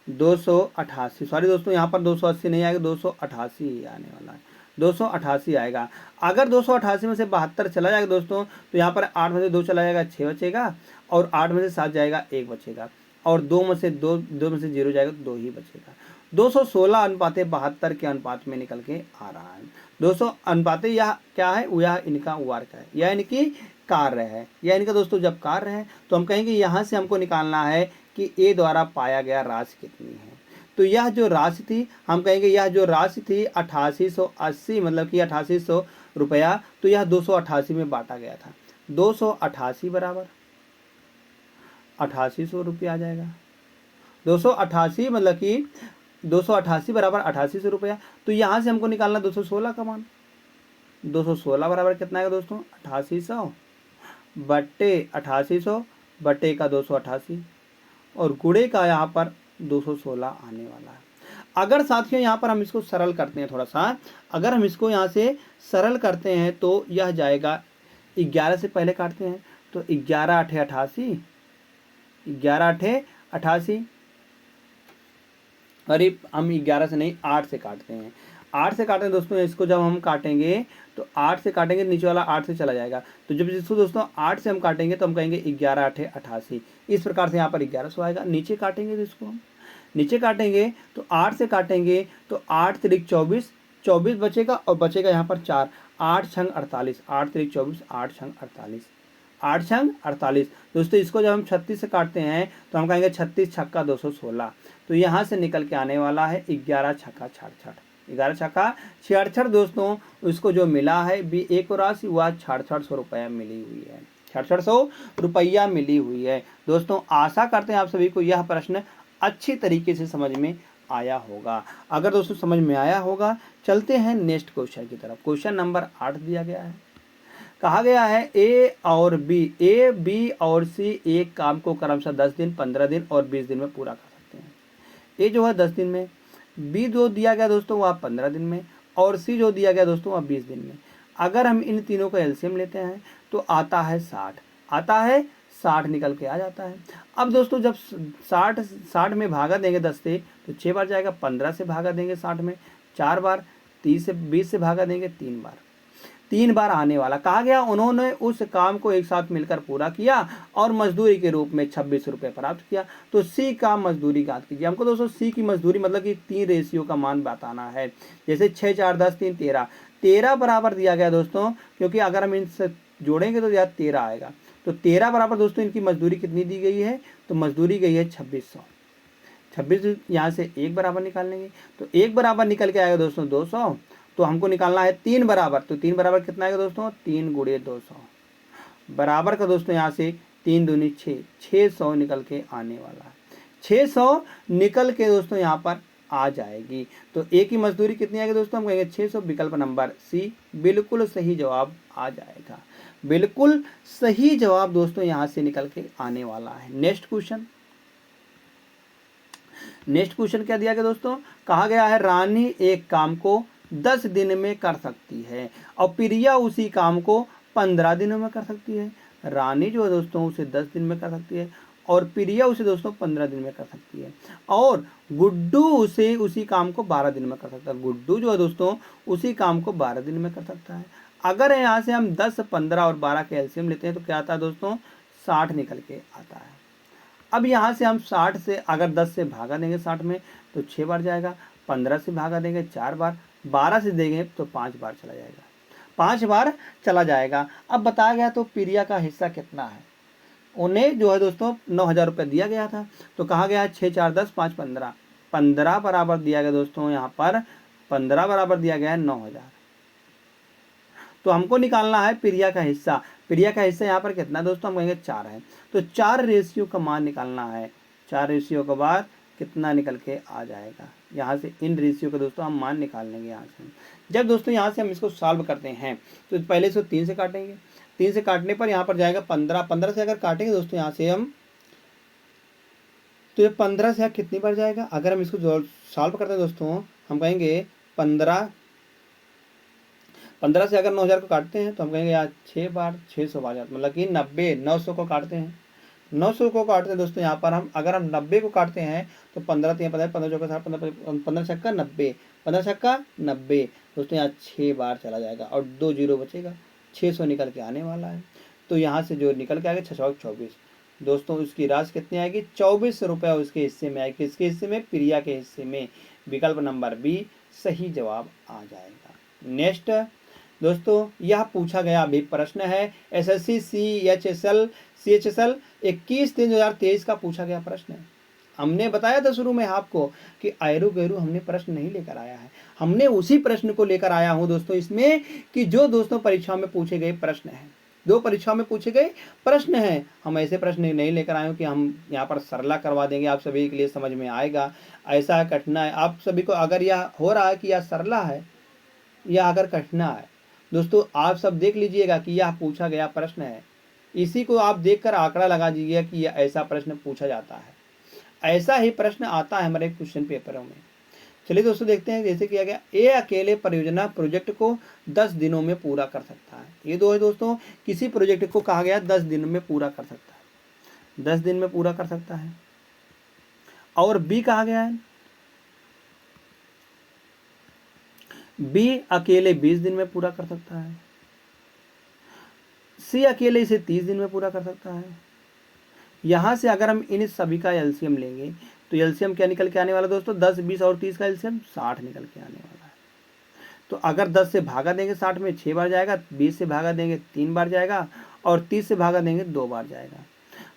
288, सॉरी दोस्तों यहाँ पर 280 नहीं आएगा, 288 ही आने वाला है। 288 आएगा। अगर 288 में से 72 चला जाएगा दोस्तों, तो यहाँ पर 8 में से 2 चला जाएगा, 6 बचेगा, और 8 में से 7 जाएगा, 1 बचेगा, और 2 में से 0 जाएगा तो 2 ही बचेगा। 216 अनुपात 72 के अनुपात में निकल के आ रहा है। 200 अनुपात यह क्या है? यह इनका वर्क है, यह इनकी कार्य है, यह इनका दोस्तों जब कार्य है तो हम कहेंगे यहाँ से हमको निकालना है कि ए द्वारा पाया गया राशि कितनी है। तो यह जो राशि थी, हम कहेंगे यह जो राशि थी 8880, मतलब कि 8800 रुपया, तो यह 288 में बांटा गया था। 288 बराबर 8800 रुपया आ जाएगा। 288 मतलब कि 288 बराबर 8800 रुपया। तो यहाँ से हमको निकालना 216 का मान। 216 बराबर कितना है दोस्तों? 8800 बट्टे 8800 बट्टे का 288, और गुणे का यहाँ पर 216 आने वाला है। अगर साथियों यहाँ पर हम इसको सरल करते हैं थोड़ा सा, अगर हम इसको यहाँ से सरल करते हैं तो यह जाएगा 11 से पहले काटते हैं तो 11 8 88, 11 8 88, अरे हम 11 से नहीं 8 से काटते हैं। 8 से काटें दोस्तों, इसको जब हम काटेंगे तो 8 से काटेंगे, नीचे वाला 8 से चला जाएगा। तो जब इसको दोस्तों 8 से हम काटेंगे तो हम कहेंगे 11 8 88। इस प्रकार से यहाँ पर 1100 आएगा। नीचे काटेंगे तो इसको हम नीचे काटेंगे तो 8 से काटेंगे तो 8 त्रिक 24, 24 बचेगा, और बचेगा यहाँ पर 4, 8 छंग 48, 8 त्रिक 24, 8 छंग 48, 8 छंग 48। दोस्तों इसको जब हम 36 से काटते हैं तो हम कहेंगे 36 छक्का 216। तो यहाँ से निकल के आने वाला है 11 छक्का 66, 11 छक्का 66 दोस्तों। उसको जो मिला है बी एक राशि, वह 6600 रुपया मिली हुई है, 6600 रुपया मिली हुई है। दोस्तों आशा करते हैं आप सभी को यह प्रश्न अच्छी तरीके से समझ में आया होगा। अगर दोस्तों समझ में आया होगा, चलते हैं नेक्स्ट क्वेश्चन की तरफ। क्वेश्चन नंबर 8 दिया गया है। कहा गया है ए बी और सी एक काम को क्रमशः 10 दिन, 15 दिन और 20 दिन में पूरा कर सकते हैं। ए जो है 10 दिन में, बी जो दिया गया दोस्तों वह 15 दिन में, और सी जो दिया गया दोस्तों वह 20 दिन में। अगर हम इन तीनों का एलसीएम लेते हैं तो आता है 60, आता है 60 निकल के आ जाता है। अब दोस्तों जब 60 में भागा देंगे 10 से तो 6 बार जाएगा, 15 से भागा देंगे 60 में 4 बार, 20 से भागा देंगे 3 बार आने वाला। कहा गया उन्होंने उस काम को एक साथ मिलकर पूरा किया और मजदूरी के रूप में 26 रुपये प्राप्त किया। तो सी का मजदूरी ज्ञात कीजिए। हमको दोस्तों सी की मजदूरी मतलब कि 3 रेशियो का मान बताना है। जैसे 6 4 10 3 13 बराबर दिया गया दोस्तों, क्योंकि अगर हम इनसे जोड़ेंगे तो यार 13 आएगा। तो 13 बराबर दोस्तों इनकी मजदूरी कितनी दी गई है, तो मजदूरी गई है 2600। 26 यहाँ से 1 बराबर निकाल लेंगे तो 1 बराबर निकल के आएगा दोस्तों 200। तो हमको निकालना है 3 बराबर, तो 3 बराबर कितना आएगा दोस्तों, 3 गुणे 200 बराबर का दोस्तों यहाँ से 3 दूनी 6, 600 निकल के आने वाला है। 600 निकल के दोस्तों यहाँ पर आ जाएगी। तो ए की मजदूरी कितनी आएगी दोस्तों, हम कहेंगे 600। विकल्प नंबर सी बिल्कुल सही जवाब आ जाएगा। बिल्कुल सही जवाब दोस्तों यहाँ से निकल के आने वाला है। नेक्स्ट क्वेश्चन क्या दिया गया दोस्तों, कहा गया है रानी एक काम को 10 दिन में कर सकती है और प्रिया उसी काम को 15 दिनों में कर सकती है। रानी जो है दोस्तों उसे 10 दिन में कर सकती है और प्रिया उसे दोस्तों 15 दिन में कर सकती है, और गुड्डू उसे उसी काम को 12 दिन में कर सकता है। गुड्डू जो है दोस्तों उसी काम को 12 दिन में कर सकता है। अगर यहाँ से हम 10, 15 और 12 के एलसीएम लेते हैं तो क्या आता है दोस्तों, 60 निकल के आता है। अब यहाँ से हम 60 से अगर 10 से भागा देंगे 60 में तो 6 बार जाएगा, 15 से भागा देंगे 4 बार, 12 से देंगे तो 5 बार चला जाएगा, 5 बार चला जाएगा। अब बताया गया तो प्रिया का हिस्सा कितना है, उन्हें जो है दोस्तों 9,000 रुपये दिया गया था। तो कहा गया है 6 4 10 5 15, 15 बराबर दिया गया दोस्तों, यहाँ पर 15 बराबर दिया गया है 9,000। तो हमको निकालना है प्रिया का हिस्सा। प्रिया का हिस्सा यहाँ पर कितना दोस्तों, हम कहेंगे 4 है। तो 4 रेशियो का मान निकालना है। 4 रेशियो के बाद कितना निकल के आ जाएगा, यहाँ से इन रेशियो का दोस्तों हम मान निकाल लेंगे। यहाँ से जब दोस्तों यहाँ से हम इसको सॉल्व करते हैं तो पहले इसको 3 से काटेंगे, 3 से काटने पर यहाँ पर जाएगा 15, 15 से अगर काटेंगे दोस्तों यहाँ से हम, तो ये 15 से कितनी बार जाएगा, अगर हम इसको सॉल्व करते हैं दोस्तों हम कहेंगे 15 से अगर 9,000 को काटते हैं तो हम कहेंगे यार 6 बार 600 बार जाता, मतलब कि 90, 900 को काटते हैं, 900 को काटते हैं दोस्तों। यहाँ पर हम अगर हम 90 को काटते हैं तो 15 3 15 15 चौका 60, 15 छक्का 90, 15 छक्का 90 दोस्तों, यहाँ 6 बार चला जाएगा और 2 जीरो बचेगा, 600 निकल के आने वाला है। तो यहाँ से जो निकल के आएगा 6 24 दोस्तों, उसकी राशि कितनी आएगी, 24 रुपये उसके हिस्से में आएगी। किसके हिस्से में, प्रिया के हिस्से में। विकल्प नंबर बी सही जवाब आ जाएगा। नेक्स्ट दोस्तों यह पूछा गया अभी प्रश्न है एसएससी सीएचएसएल 21/3/2023 का पूछा गया प्रश्न है। हमने बताया था शुरू में आपको कि आयरू गैरू हमने प्रश्न नहीं लेकर आया है, हमने उसी प्रश्न को लेकर आया हूं दोस्तों इसमें कि जो दोस्तों परीक्षा में पूछे गए प्रश्न हैं, 2 परीक्षा में पूछे गए प्रश्न हैं। हम ऐसे प्रश्न नहीं लेकर आए हूँ कि हम यहाँ पर सरला करवा देंगे, आप सभी के लिए समझ में आएगा। ऐसा कठिना है आप सभी को, अगर यह हो रहा है कि यह सरला है या अगर कठिना है दोस्तों, आप सब देख लीजिएगा कि यह पूछा गया प्रश्न है, इसी को आप देखकर आंकड़ा लगा दीजिएगा कि यह ऐसा प्रश्न पूछा जाता है, ऐसा ही प्रश्न आता है हमारे क्वेश्चन पेपरों में। चलिए दोस्तों देखते हैं जैसे किया गया, ए अकेले परियोजना प्रोजेक्ट को 10 दिनों में पूरा कर सकता है। ये दो है दोस्तों, किसी प्रोजेक्ट को कहा गया 10 दिन में पूरा कर सकता है, 10 दिन में पूरा कर सकता है। और बी कहा गया है, बी अकेले 20 दिन में पूरा कर सकता है। सी अकेले इसे 30 दिन में पूरा कर सकता है। यहां से अगर हम इन सभी का एलसीएम लेंगे तो एलसीएम क्या निकल के आने वाला दोस्तों, 10 20 और 30 का एलसीएम 60 निकल के आने वाला है। तो अगर 10 से भागा देंगे 60 में 6 बार जाएगा, 20 से भागा देंगे 3 बार जाएगा और 30 से भागा देंगे 2 बार जाएगा।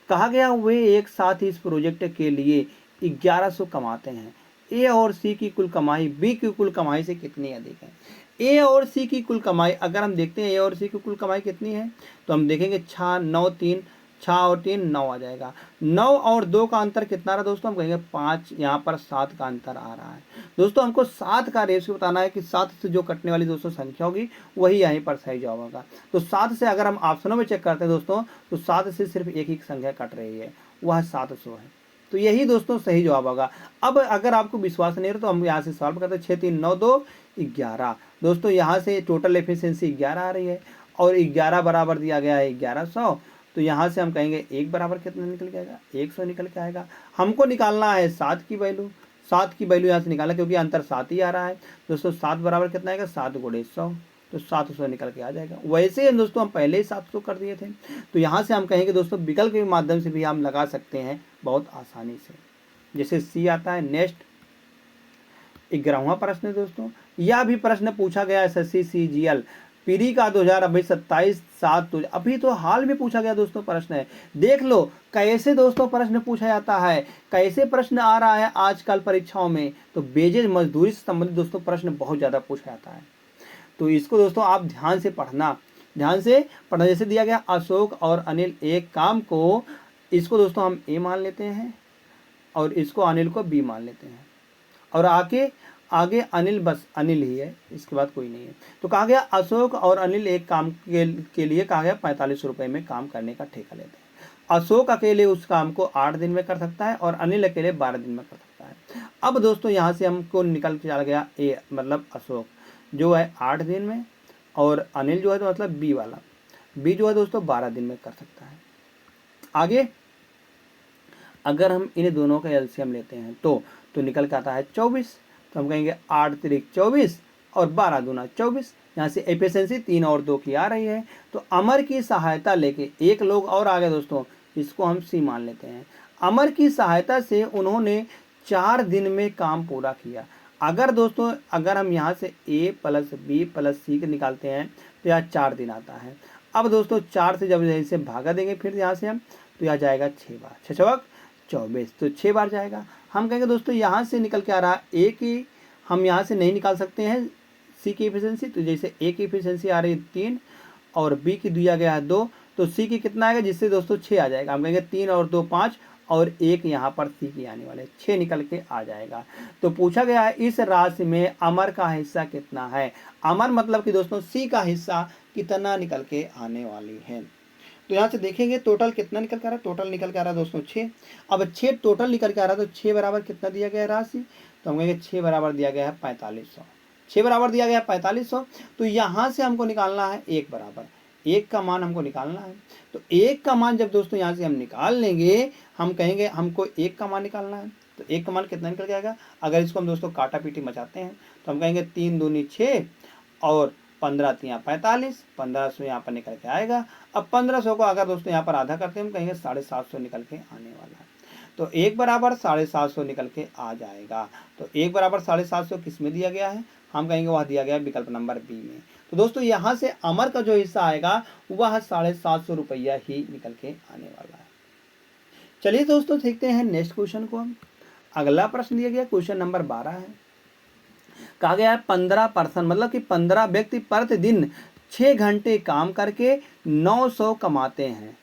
कहा गया वे एक साथ इस प्रोजेक्ट के लिए 1100 कमाते हैं। ए और सी की कुल कमाई बी की कुल कमाई से कितनी अधिक है। ए और सी की कुल कमाई अगर हम देखते हैं ए और सी की कुल कमाई कितनी है तो हम देखेंगे 6 9 3 6 और 3 9 आ जाएगा। 9 और 2 का अंतर कितना रहा दोस्तों, हम कहेंगे 5, यहाँ पर 7 का अंतर आ रहा है। दोस्तों हमको 7 का रेशियो बताना है कि 7 से जो कटने वाली दोस्तों संख्या होगी वही यहीं पर सही जवाब होगा। तो 7 से अगर हम ऑप्शनों में चेक करते हैं दोस्तों, तो 7 से सिर्फ एक ही संख्या कट रही है, वह 700 है। तो यही दोस्तों सही जवाब होगा। अब अगर आपको विश्वास नहीं है तो हम यहाँ से सॉल्व करते हैं। 6 3 9 2 11। दोस्तों यहाँ से टोटल एफिशिएंसी 11 आ रही है और 11 बराबर दिया गया है 1100। तो यहाँ से हम कहेंगे 1 बराबर कितना निकल के आएगा, 100 निकल के आएगा। हमको निकालना है 7 की वैल्यू, 7 की वैल्यू यहाँ से निकालना क्योंकि अंतर 7 ही आ रहा है। दोस्तों 7 बराबर कितना आएगा, 7 गुणे 100, तो 700 निकल के आ जाएगा। वैसे दोस्तों हम पहले ही 700 कर दिए थे। तो यहाँ से हम कहेंगे दोस्तों विकल्प के माध्यम से भी हम लगा सकते हैं बहुत आसानी से। जैसे सी आता है। नेक्स्ट 11वां प्रश्न है दोस्तों। यह भी प्रश्न पूछा गया SSC CGL पीरी का 2027 तो अभी तो हाल में पूछा गया दोस्तों प्रश्न है। देख लो कैसे दोस्तों प्रश्न पूछा जाता है, कैसे प्रश्न आ रहा है आजकल परीक्षाओं में। तो बेजेज मजदूरी से संबंधित दोस्तों प्रश्न बहुत ज़्यादा पूछा जाता है। तो इसको दोस्तों आप ध्यान से पढ़ना, ध्यान से पढ़ना। जैसे दिया गया अशोक और अनिल एक काम को, इसको दोस्तों हम ए मान लेते हैं और इसको अनिल को बी मान लेते हैं, और आगे अनिल, बस अनिल ही है, इसके बाद कोई नहीं है। तो कहा गया अशोक और अनिल एक काम के लिए कहा गया 45 रुपये में काम करने का ठेका लेते हैं। अशोक अकेले उस काम को 8 दिन में कर सकता है और अनिल अकेले 12 दिन में कर सकता है। अब दोस्तों यहाँ से हमको निकल के चला गया ए, मतलब अशोक जो है 8 दिन में, और अनिल जो है तो मतलब बी वाला, बी जो है दोस्तों 12 दिन में कर सकता है। आगे अगर हम इन दोनों का एलसीएम लेते हैं तो निकल के आता है 24। तो हम कहेंगे 8 तिरिक 24 और 12 दूना 24। यहाँ से एफिशिएंसी 3 और 2 की आ रही है। तो अमर की सहायता लेके एक लोग और आ गए दोस्तों, इसको हम सी मान लेते हैं। अमर की सहायता से उन्होंने 4 दिन में काम पूरा किया। अगर दोस्तों अगर हम यहाँ से ए प्लस बी प्लस सी के निकालते हैं तो यहाँ 4 दिन आता है। अब दोस्तों 4 से जब इसे भागा देंगे फिर यहाँ से हम, तो यहाँ जाएगा 6 बार, 6 चौक 24, तो 6 बार जाएगा। हम कहेंगे दोस्तों यहाँ से निकल के आ रहा है ए की, हम यहाँ से नहीं निकाल सकते हैं सी की एफिशिएंसी। तो जैसे ए की एफिशिएंसी आ रही है 3 और बी की दिया गया है 2, तो सी की कितना आएगा, जिससे दोस्तों 6 आ जाएगा। हम कहेंगे 3 और 2 5 और 1 यहाँ पर सी की आने वाले 6 निकल के आ जाएगा। तो पूछा गया है इस राशि में अमर का हिस्सा कितना है। अमर मतलब कि दोस्तों सी का हिस्सा कितना निकल के आने वाली है। तो यहाँ से देखेंगे टोटल कितना निकल के आ रहा है, टोटल निकल के आ रहा है दोस्तों 6। अब 6 टोटल निकल के आ रहा है तो 6 बराबर कितना दिया गया है राशि, तो हम कहेंगे 6 बराबर दिया गया है 4500। 6 बराबर दिया गया है 4500। तो यहाँ से हमको निकालना है 1 बराबर, 1 का मान हमको निकालना है। तो 1 का मान जब दोस्तों यहाँ से हम निकाल लेंगे, हम कहेंगे हमको 1 का मान निकालना है। तो 1 का मान कितना निकल जाएगा, अगर इसको हम दोस्तों काटा पीटी मचाते हैं तो हम कहेंगे 3 दूनी 6 और 15 यहाँ 45, 1500 यहाँ पर निकल के आएगा। अब 1500 को अगर दोस्तों यहाँ पर आधा करते हैं हम कहेंगे 750 निकल के आने वाला है। तो 1 बराबर 750 निकल के आ जाएगा। तो 1 बराबर 750 किस में दिया गया है, हम कहेंगे वह दिया गया है विकल्प नंबर बी में। तो दोस्तों यहाँ से अमर का जो हिस्सा आएगा वह 750 रुपया ही निकल के आने वाला है। चलिए दोस्तों देखते हैं नेक्स्ट क्वेश्चन को। हम अगला प्रश्न दिया गया क्वेश्चन नंबर 12 है। कहा गया है 15 पर्सन मतलब कि 15 व्यक्ति प्रतिदिन 6 घंटे काम करके 900 कमाते हैं।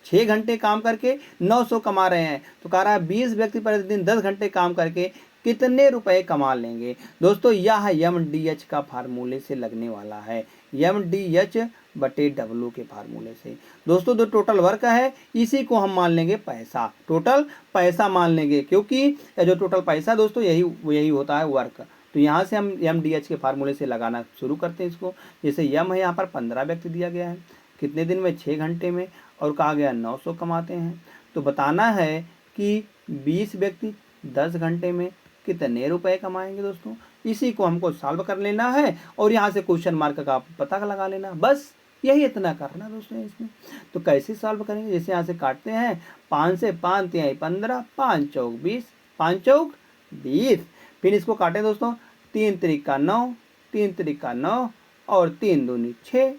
6 घंटे काम करके 900 कमा रहे हैं। तो कह रहा है 20 व्यक्ति प्रतिदिन 10 घंटे काम करके कितने रुपए कमा लेंगे। दोस्तों यह MDH का फार्मूले से लगने वाला है, MDH बटे W के फार्मूले से। दोस्तों जो टोटल वर्क है इसी को हम मान लेंगे पैसा, टोटल पैसा मान लेंगे, क्योंकि जो टोटल पैसा दोस्तों यही होता है वर्क। तो यहाँ से हम MDH के फार्मूले से लगाना शुरू करते हैं इसको। जैसे यम है यहाँ पर 15 व्यक्ति दिया गया है, कितने दिन में 6 घंटे में, और कहा गया 900 कमाते हैं। तो बताना है कि 20 व्यक्ति 10 घंटे में कितने रुपए कमाएंगे। दोस्तों इसी को हमको सॉल्व कर लेना है और यहाँ से क्वेश्चन मार्क का पता लगा लेना, बस यही इतना करना दोस्तों इसमें। तो कैसे सॉल्व करेंगे, जैसे यहाँ से काटते हैं 5 से 5 तिहाई 15, 5 चौक 20, 5 चौक 20। फिर इसको काटें दोस्तों, 3 त्रिका 9, 3 त्रिका 9 और 3 दूनी 6,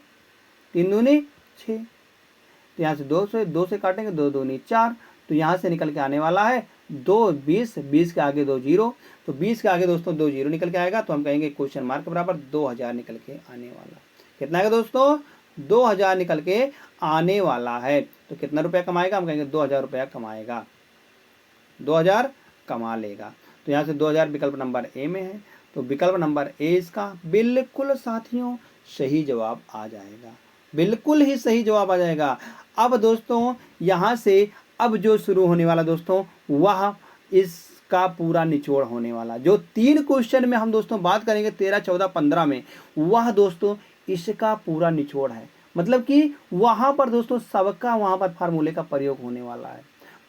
3 दूनी 6। तो यहाँ से 2 से काटेंगे, 2 दूनी 4। तो यहाँ से निकल के आने वाला है 2 20, 20 के आगे 2 जीरो, तो 20 के आगे दोस्तों 2 जीरो निकल के आएगा। तो हम कहेंगे क्वेश्चन मार्क बराबर 2000 निकल के आने वाला। कितना है दोस्तों, 2000 निकल के आने वाला है। तो कितना रुपया कमाएगा, हम कहेंगे 2000 रुपया कमाएगा, 2000 कमा लेगा। तो यहाँ से 2000 विकल्प नंबर ए में है, तो विकल्प नंबर ए इसका बिल्कुल साथियों सही जवाब आ जाएगा, बिल्कुल ही सही जवाब आ जाएगा। अब दोस्तों यहाँ से अब जो शुरू होने वाला दोस्तों वह इसका पूरा निचोड़ होने वाला, जो 3 क्वेश्चन में हम दोस्तों बात करेंगे 13, 14, 15 में, वह दोस्तों इसका पूरा निचोड़ है। मतलब कि वहाँ पर दोस्तों सबका वहाँ पर फार्मूले का प्रयोग होने वाला है।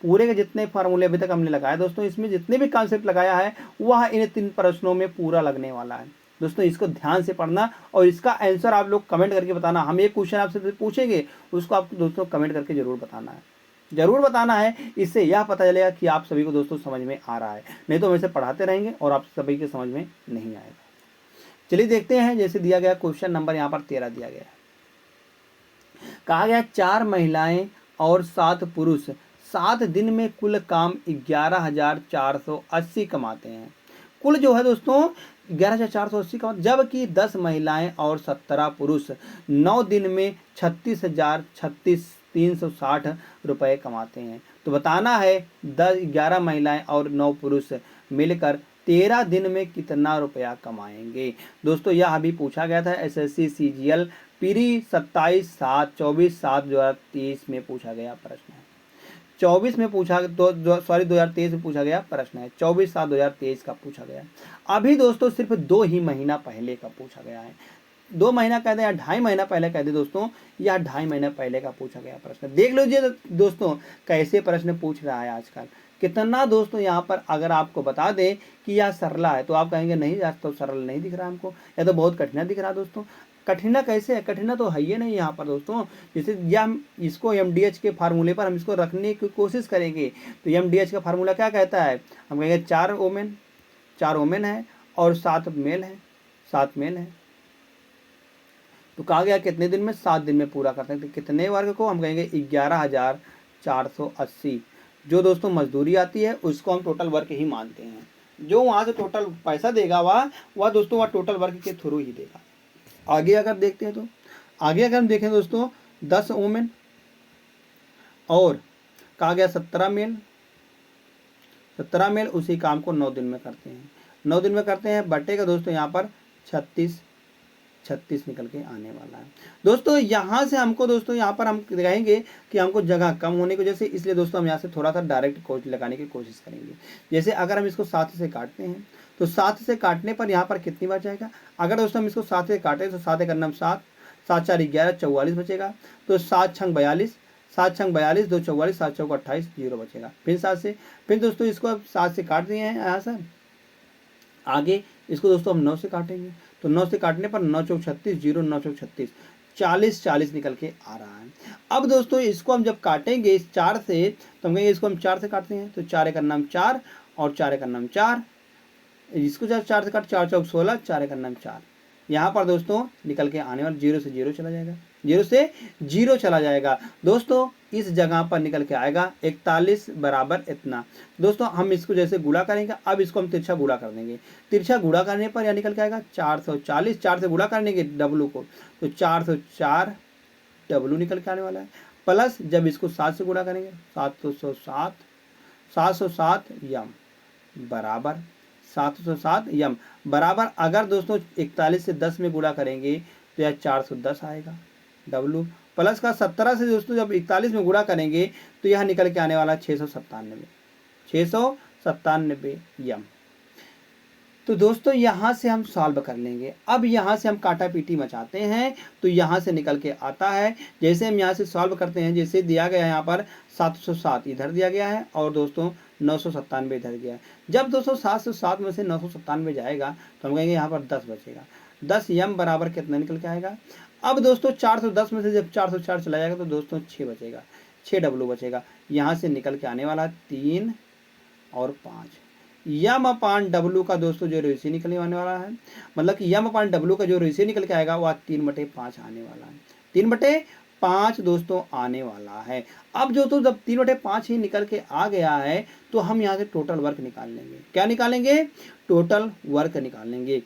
पूरे के जितने फार्मूले अभी तक हमने लगाए दोस्तों, इसमें जितने भी कॉन्सेप्ट लगाया है वह इन 3 प्रश्नों में पूरा लगने वाला है। दोस्तों इसको ध्यान से पढ़ना और इसका आंसर आप लोग कमेंट करके बताना। हम एक क्वेश्चन आपसे पूछेंगे, उसको आपको दोस्तों कमेंट करके जरूर बताना है, जरूर बताना है। इससे यह पता चलेगा कि आप सभी को दोस्तों समझ में आ रहा है, नहीं तो हम इसे पढ़ाते रहेंगे और आप सभी के समझ में नहीं आएगा। चलिए देखते हैं, जैसे दिया गया क्वेश्चन नंबर यहाँ पर 13 दिया गया है। कहा गया 4 महिलाएं और 7 पुरुष 7 दिन में कुल काम 11,480 कमाते हैं। कुल जो है दोस्तों 11,480 कमाते, जबकि 10 महिलाएं और 17 पुरुष 9 दिन में 36,360 रुपए कमाते हैं। तो बताना है 11 महिलाएं और 9 पुरुष मिलकर 13 दिन में कितना रुपया कमाएंगे। दोस्तों यह अभी पूछा गया था एसएससी सीजीएल पीरी 27/7/2023 में पूछा गया प्रश्न है। 24 में पूछा 2023 में पूछा गया प्रश्न है, 24/7/2023 का पूछा गया। अभी दोस्तों सिर्फ 2 ही महीना पहले का पूछा गया है। 2 महीना कह दे या 2.5 महीना पहले कह दे दोस्तों, या 2.5 महीना पहले का पूछा गया प्रश्न। देख लीजिए दोस्तों कैसे प्रश्न पूछ रहा है आजकल, कितना दोस्तों यहाँ पर अगर आपको बता दें कि यह सरला है तो आप कहेंगे नहीं यार तो सरल नहीं दिख रहा हमको, या तो बहुत कठिन दिख रहा दोस्तों। कठिना कैसे है, कठिना तो है ही नहीं यहाँ पर दोस्तों। जैसे या इसको एमडीएच के फार्मूले पर हम इसको रखने की कोशिश करेंगे, तो एमडीएच का फार्मूला क्या कहता है, हम कहेंगे 4 वोमेन है और 7 मेल है, 7 मेल है। तो कहा गया कितने दिन में, 7 दिन में पूरा करते हैं। तो कितने वर्ग को, हम कहेंगे 11,480। जो दोस्तों मजदूरी आती है उसको हम टोटल वर्क ही मानते हैं, जो वहाँ से टोटल पैसा देगा वह दोस्तों वह टोटल वर्क के थ्रू ही देगा। आगे अगर देखते हैं तो आगे अगर हम देखें दोस्तों 10 वोमेन और कहा गया 17 मेल उसी काम को 9 दिन में करते हैं, 9 दिन में करते हैं। बटेगा दोस्तों यहाँ पर 36 निकल के आने वाला है। दोस्तों यहाँ से हमको दोस्तों यहाँ पर हम कहेंगे कि हमको जगह कम होने की वजह से, इसलिए दोस्तों हम यहाँ से थोड़ा सा डायरेक्ट कोच लगाने की कोशिश करेंगे। जैसे अगर हम इसको 7 से काटते हैं तो 7 से काटने पर यहाँ पर कितनी बार जाएगा, अगर दोस्तों हम इसको 7 से काटें तो 7 1 7, 7 4 11 44 बचेगा। तो 7 6 42, 7 6 42, 2 44, 7 4 28, 0 बचेगा। फिर 7 से, फिर दोस्तों इसको अब 7 से काट दिए हैं यहाँ से, आगे इसको दोस्तों हम 9 से काटेंगे। तो 9 से काटने पर 9 चौक 36, 0 9 चौक 36, 40 निकल के आ रहा है। अब दोस्तों इसको हम जब काटेंगे इस 4 से, तो हम कहेंगे इसको हम 4 से काटते हैं, तो 4 1 4 और 4 1 4, इसको जब 4 से काट 4 चौक 16, 4 1 4, यहाँ पर दोस्तों निकल के आने वाला 0 से 0 चला जाएगा, 0 से 0 चला जाएगा। दोस्तों इस जगह पर निकल के आएगा 41 बराबर इतना। दोस्तों हम इसको जैसे गुणा करेंगे, अब इसको हम तिरछा गुणा कर देंगे। तिरछा गुणा करने पर यह निकल के आएगा 440, 4 से गुणा करने के डब्लू को, तो 404 डब्लू निकल के आने वाला है। प्लस जब इसको 7 से गुणा करेंगे 707 यम बराबर 707 यम बराबर, अगर दोस्तों 41 से 10 में गुणा करेंगे तो यह 410 आएगा डब्लू, प्लस का 17 से दोस्तों जब 41 में गुणा करेंगे तो यह निकल के आने वाला 697 यम। तो दोस्तों यहाँ से हम सॉल्व कर लेंगे। अब यहाँ से हम काटा पीटी मचाते हैं तो यहाँ से निकल के आता है, जैसे हम यहाँ से सॉल्व करते हैं, जैसे दिया गया है यहाँ पर 707 इधर दिया गया है और दोस्तों 997 इधर गया है। जब दोस्तों 707 में से 997 जाएगा तो हम कहेंगे यहाँ पर 10 बचेगा। 10 यम बराबर कितना निकल के आएगा। अब दोस्तों 410 में से जब 404 चला जाएगा तो दोस्तों 6 बचेगा, 6 डब्लू बचेगा। यहाँ से निकल के आने वाला 3 और 5 यम अपान डब्लू का दोस्तों जो रेशियो निकलने आने वाला है, मतलब कि यम अपान डब्लू का जो रेशियो निकल के आएगा वह 3/5 आने वाला है, 3/5 दोस्तों आने वाला है। अब जो तो जब 3/5 ही निकल के आ गया है तो हम यहाँ से टोटल वर्क निकाल लेंगे। क्या निकालेंगे, टोटल वर्क निकालेंगे।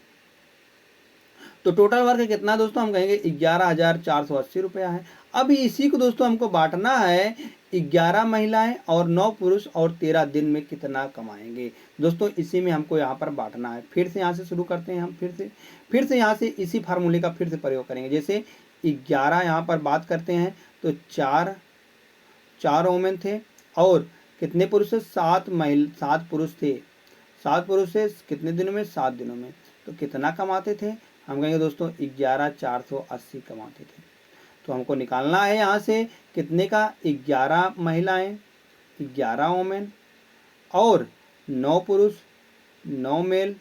तो टोटल वर्क कितना दोस्तों, हम कहेंगे 11,480 रुपया है। अब इसी को दोस्तों हमको बांटना है 11 महिलाएं और 9 पुरुष और 13 दिन में कितना कमाएंगे। दोस्तों इसी में हमको यहाँ पर बांटना है। फिर से यहाँ से शुरू करते हैं हम, फिर से यहाँ से इसी फार्मूले का फिर से प्रयोग करेंगे। जैसे 11 यहाँ पर बात करते हैं तो चार वोमेन थे और कितने पुरुष थे, 7 पुरुष थे। 7 पुरुष से कितने दिनों में, 7 दिनों में। तो कितना कमाते थे, हम कहेंगे दोस्तों 11,480 कमाते थे। तो हमको निकालना है यहाँ से कितने का, 11 महिलाएं, 11 वोमेन और 9 पुरुष, 9 मेल।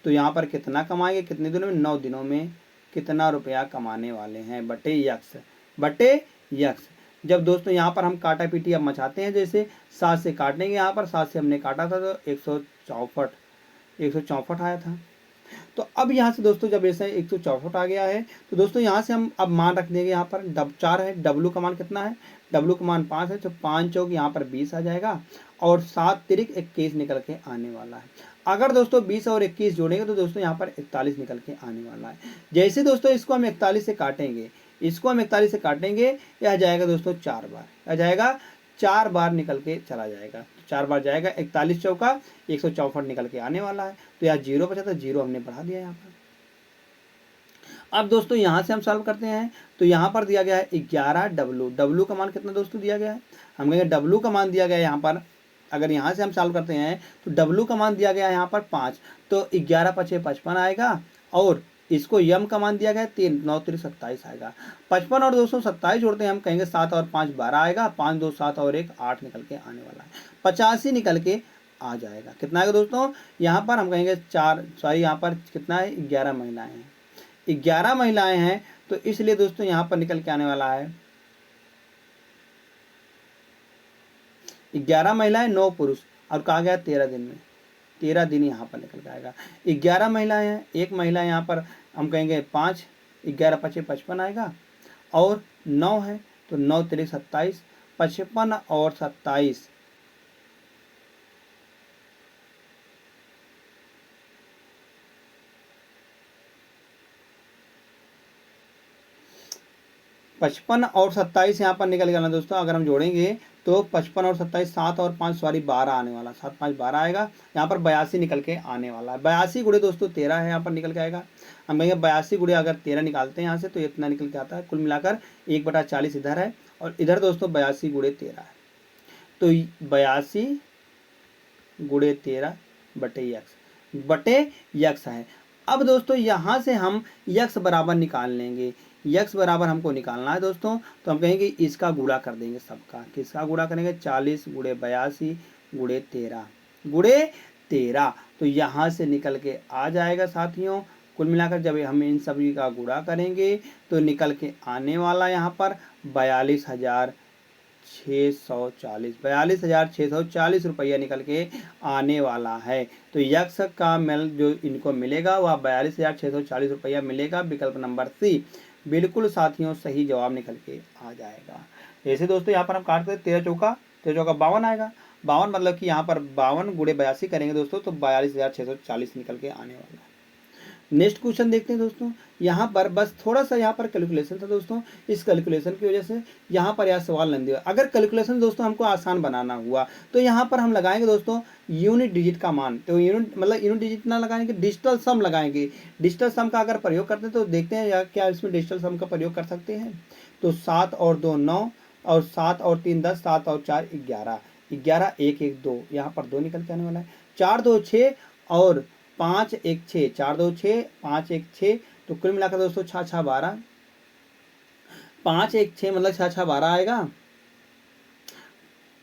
तो यहाँ पर कितना कमाएंगे, कितने दिनों में, 9 दिनों में कितना रुपया कमाने वाले हैं, बटे यक्स। जब दोस्तों यहाँ पर हम काटा पीटी अब मचाते हैं, जैसे 7 से काटेंगे, यहाँ पर 7 से हमने काटा था तो 164 आया था। तो अब यहाँ से दोस्तों जब ऐसे 164 आ गया है तो दोस्तों यहाँ से हम अब मान रख देंगे। यहाँ पर 4 है, डब्लू का मान कितना है, डब्लू का मान 5 है, तो 5 चौक यहाँ पर 20 आ जाएगा और 7 तिरिक 21 निकल के आने वाला है। अगर दोस्तों 20 और 21 जोड़ेंगे तो दोस्तों यहाँ पर 41 निकल के आने वाला है। जैसे दोस्तों इसको हम 41 से काटेंगे, यह जाएगा दोस्तों 4 बार, यह जाएगा 4 बार निकल के चला जाएगा, 4 बार जाएगा, 41 चौका 164 निकल के आने वाला है। तो यहाँ 0 बचा था, 0 हमने बढ़ा दिया यहाँ पर। अब दोस्तों यहाँ से हम सॉल्व करते हैं तो यहाँ पर दिया गया है 11 डब्लू का मान कितना दोस्तों दिया गया है, हम कहेंगे डब्लू का मान दिया गया है यहाँ पर। अगर यहाँ से हम सॉल्व करते हैं तो डब्लू का मान दिया गया है यहाँ पर 5, तो 11 पचे 55 आएगा और इसको यम का मान दिया गया है 3, 9 3 27 आएगा। 55 और 227 जोड़ते हैं, हम कहेंगे 7 और 5 12 आएगा, 5 2 7 और 1 8 निकल के आने वाला है, 85 निकल के आ जाएगा। कितना आएगा दोस्तों, यहाँ पर हम कहेंगे यहाँ पर कितना है, 11 महिलाएं हैं, 11 महिलाएं हैं, तो इसलिए दोस्तों यहाँ पर निकल के आने वाला है 11 महिलाएं 9 पुरुष और कहा गया 13 दिन में, 13 दिन यहाँ पर निकल के आएगा। 11 महिलाएं हैं, एक महिला यहाँ पर हम कहेंगे 5, 11 पचे 55 आएगा और 9 है तो 9 तिरिक 27, 55 और 27 55 और 27 यहाँ पर निकल गया ना दोस्तों। अगर हम जोड़ेंगे तो 55 और 27 7 और 5 सॉरी 12 आने वाला, 7 5 12 आएगा। यहाँ पर 82 निकल के आने वाला है। 82 गुड़े दोस्तों 13 है, यहाँ पर निकल के आएगा। हम कहेंगे 82 गुड़े अगर 13 निकालते हैं यहाँ से तो इतना निकल के आता है। कुल मिलाकर 1/40 इधर है और इधर दोस्तों 82 गुड़े 13 है, तो 82 गुड़े 13 बटे यक्स है। अब दोस्तों यहाँ से हम यक्स बराबर निकाल लेंगे। यक्स बराबर हमको निकालना है दोस्तों, तो हम कहेंगे इसका गुणा कर देंगे सबका। किसका गुणा करेंगे, 40 गुड़े 82 गुड़े 13, तो यहाँ से निकल के आ जाएगा साथियों। कुल मिलाकर जब हम इन सभी का गुणा करेंगे तो निकल के आने वाला यहाँ पर 42,640 रुपया निकल के आने वाला है। तो यक्स का मेल जो इनको मिलेगा वह 42,640 रुपया मिलेगा। विकल्प नंबर सी बिल्कुल साथियों सही जवाब निकल के आ जाएगा। ऐसे दोस्तों यहाँ पर हम काटते हैं 13 चौका 52 आएगा। 52 मतलब कि यहाँ पर 52 गुड़े 82 करेंगे दोस्तों तो 42,640 निकल के आने वाला है। नेक्स्ट क्वेश्चन देखते हैं दोस्तों। यहाँ पर बस थोड़ा सा यहाँ पर कैलकुलेशन था दोस्तों, इस कैलकुलेशन की वजह से यहाँ पर यह सवाल नहीं दिया। अगर कैलकुलेशन दोस्तों हमको आसान बनाना हुआ तो यहाँ पर हम लगाएंगे दोस्तों यूनिट डिजिट का मान। तो यूनिट डिजिट ना लगाएंगे, डिजिटल सम लगाएंगे। डिजिटल सम का अगर प्रयोग करते हैं तो देखते हैं क्या इसमें डिजिटल सम का प्रयोग कर सकते हैं। तो 7 और 2 9 और 7 और 3 10, 7 और 4 11, 11 1 1 2, यहाँ पर 2 निकल के आने वाला है। 4 2 6 और 5 1 6, 4 2 6 5 1 6, तो कुल मिलाकर दोस्तों 6 6 12, 5 1 6 मतलब 6 6 12 आएगा।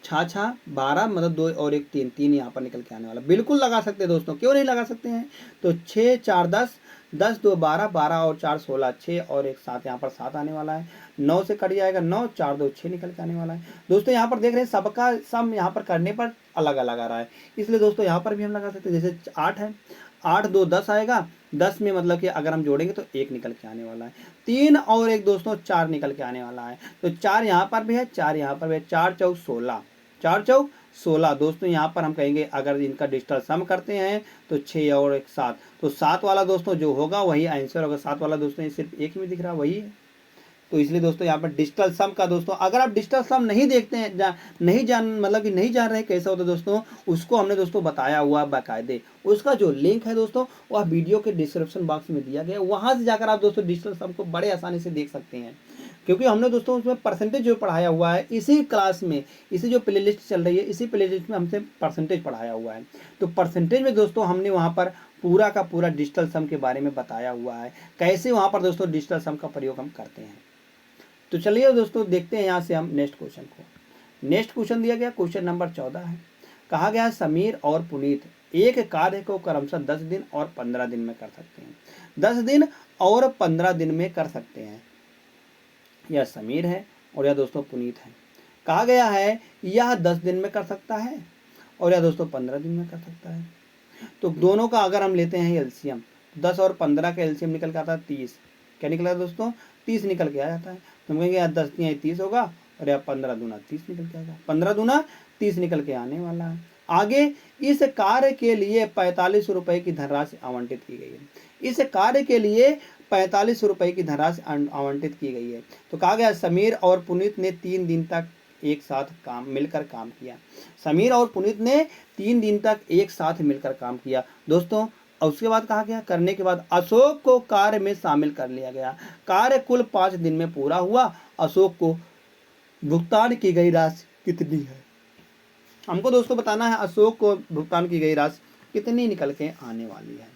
6 6 12 मतलब 2 और 1 3, 3 यहाँ पर निकल के आने वाला। बिल्कुल लगा सकते हैं दोस्तों, क्यों नहीं लगा सकते हैं। तो 6 4 10, 10 2 12, 12 और 4 16, 6 और 1 7, यहाँ पर 7 आने वाला है। 9 से कट जाएगा 9, 4 2 6 निकल के आने वाला है। दोस्तों यहाँ पर देख रहे हैं सबका सम यहाँ पर करने पर अलग अलग आ रहा है, इसलिए दोस्तों यहाँ पर भी हम लगा सकते हैं। जैसे 8 है, 8 2 10 आएगा। 10 में मतलब कि अगर हम जोड़ेंगे तो 1 निकल के आने वाला है। 3 और 1 दोस्तों 4 निकल के आने वाला है। तो 4 यहाँ पर भी है, 4 यहाँ पर भी है। 4 चौक 16, 4 चौक 16 दोस्तों यहाँ पर हम कहेंगे अगर इनका डिजिटल सम करते हैं तो 6 और 1 7, तो 7 वाला दोस्तों जो होगा वही आंसर होगा। 7 वाला दोस्तों सिर्फ एक में दिख रहा वही है, तो इसलिए दोस्तों यहाँ पर डिजिटल सम का दोस्तों, अगर आप डिजिटल सम नहीं देखते हैं, नहीं जान रहे कैसा होता है दोस्तों, उसको हमने दोस्तों बताया हुआ बाकायदे। उसका जो लिंक है दोस्तों वह वीडियो के डिस्क्रिप्शन बॉक्स में दिया गया है, वहाँ से जाकर आप दोस्तों डिजिटल सम को बड़े आसानी से देख सकते हैं। क्योंकि हमने दोस्तों उसमें परसेंटेज जो पढ़ाया हुआ है इसी क्लास में, इसी जो प्लेलिस्ट चल रही है इसी प्लेलिस्ट में हमसे परसेंटेज पढ़ाया हुआ है। तो परसेंटेज में दोस्तों हमने वहाँ पर पूरा का पूरा डिजिटल सम के बारे में बताया हुआ है, कैसे वहाँ पर दोस्तों डिजिटल सम का प्रयोग हम करते हैं। तो चलिए दोस्तों देखते हैं यहाँ से हम नेक्स्ट क्वेश्चन को। नेक्स्ट क्वेश्चन दिया गया क्वेश्चन नंबर 14 है। कहा गया समीर और पुनीत एक कार्य को क्रमशः 10 दिन और 15 दिन में कर सकते हैं। 10 दिन और 15 दिन में कर सकते हैं। यह समीर है और यह दोस्तों पुनीत है। कहा गया है यह 10 दिन में कर सकता है और यह दोस्तों 15 दिन में कर सकता है। तो दोनों का अगर हम लेते हैं एलसीएम, 10 और 15 का एलसीएम निकल के आता है 30। क्या निकला दोस्तों? 30 निकल के आ जाता है। तो हम कहेंगे यार 10 तिया 30 होगा और यह 15 दूना 30 निकल के आएगा। 15 दूना 30 निकल के आने वाला है। आगे इस कार्य के लिए 45 रुपए की धनराशि आवंटित की गई है। इस कार्य के लिए 45 रुपए की धनराशि आवंटित की गई है। तो कहा गया समीर और पुनीत ने 3 दिन तक एक साथ मिलकर काम किया। समीर और पुनीत ने 3 दिन तक एक साथ मिलकर काम किया दोस्तों। और उसके बाद कहा गया करने के बाद अशोक को कार्य में शामिल कर लिया गया। कार्य कुल 5 दिन में पूरा हुआ। अशोक को भुगतान की गई राशि कितनी है? हमको दोस्तों बताना है अशोक को भुगतान की गई राशि कितनी निकल के आने वाली है।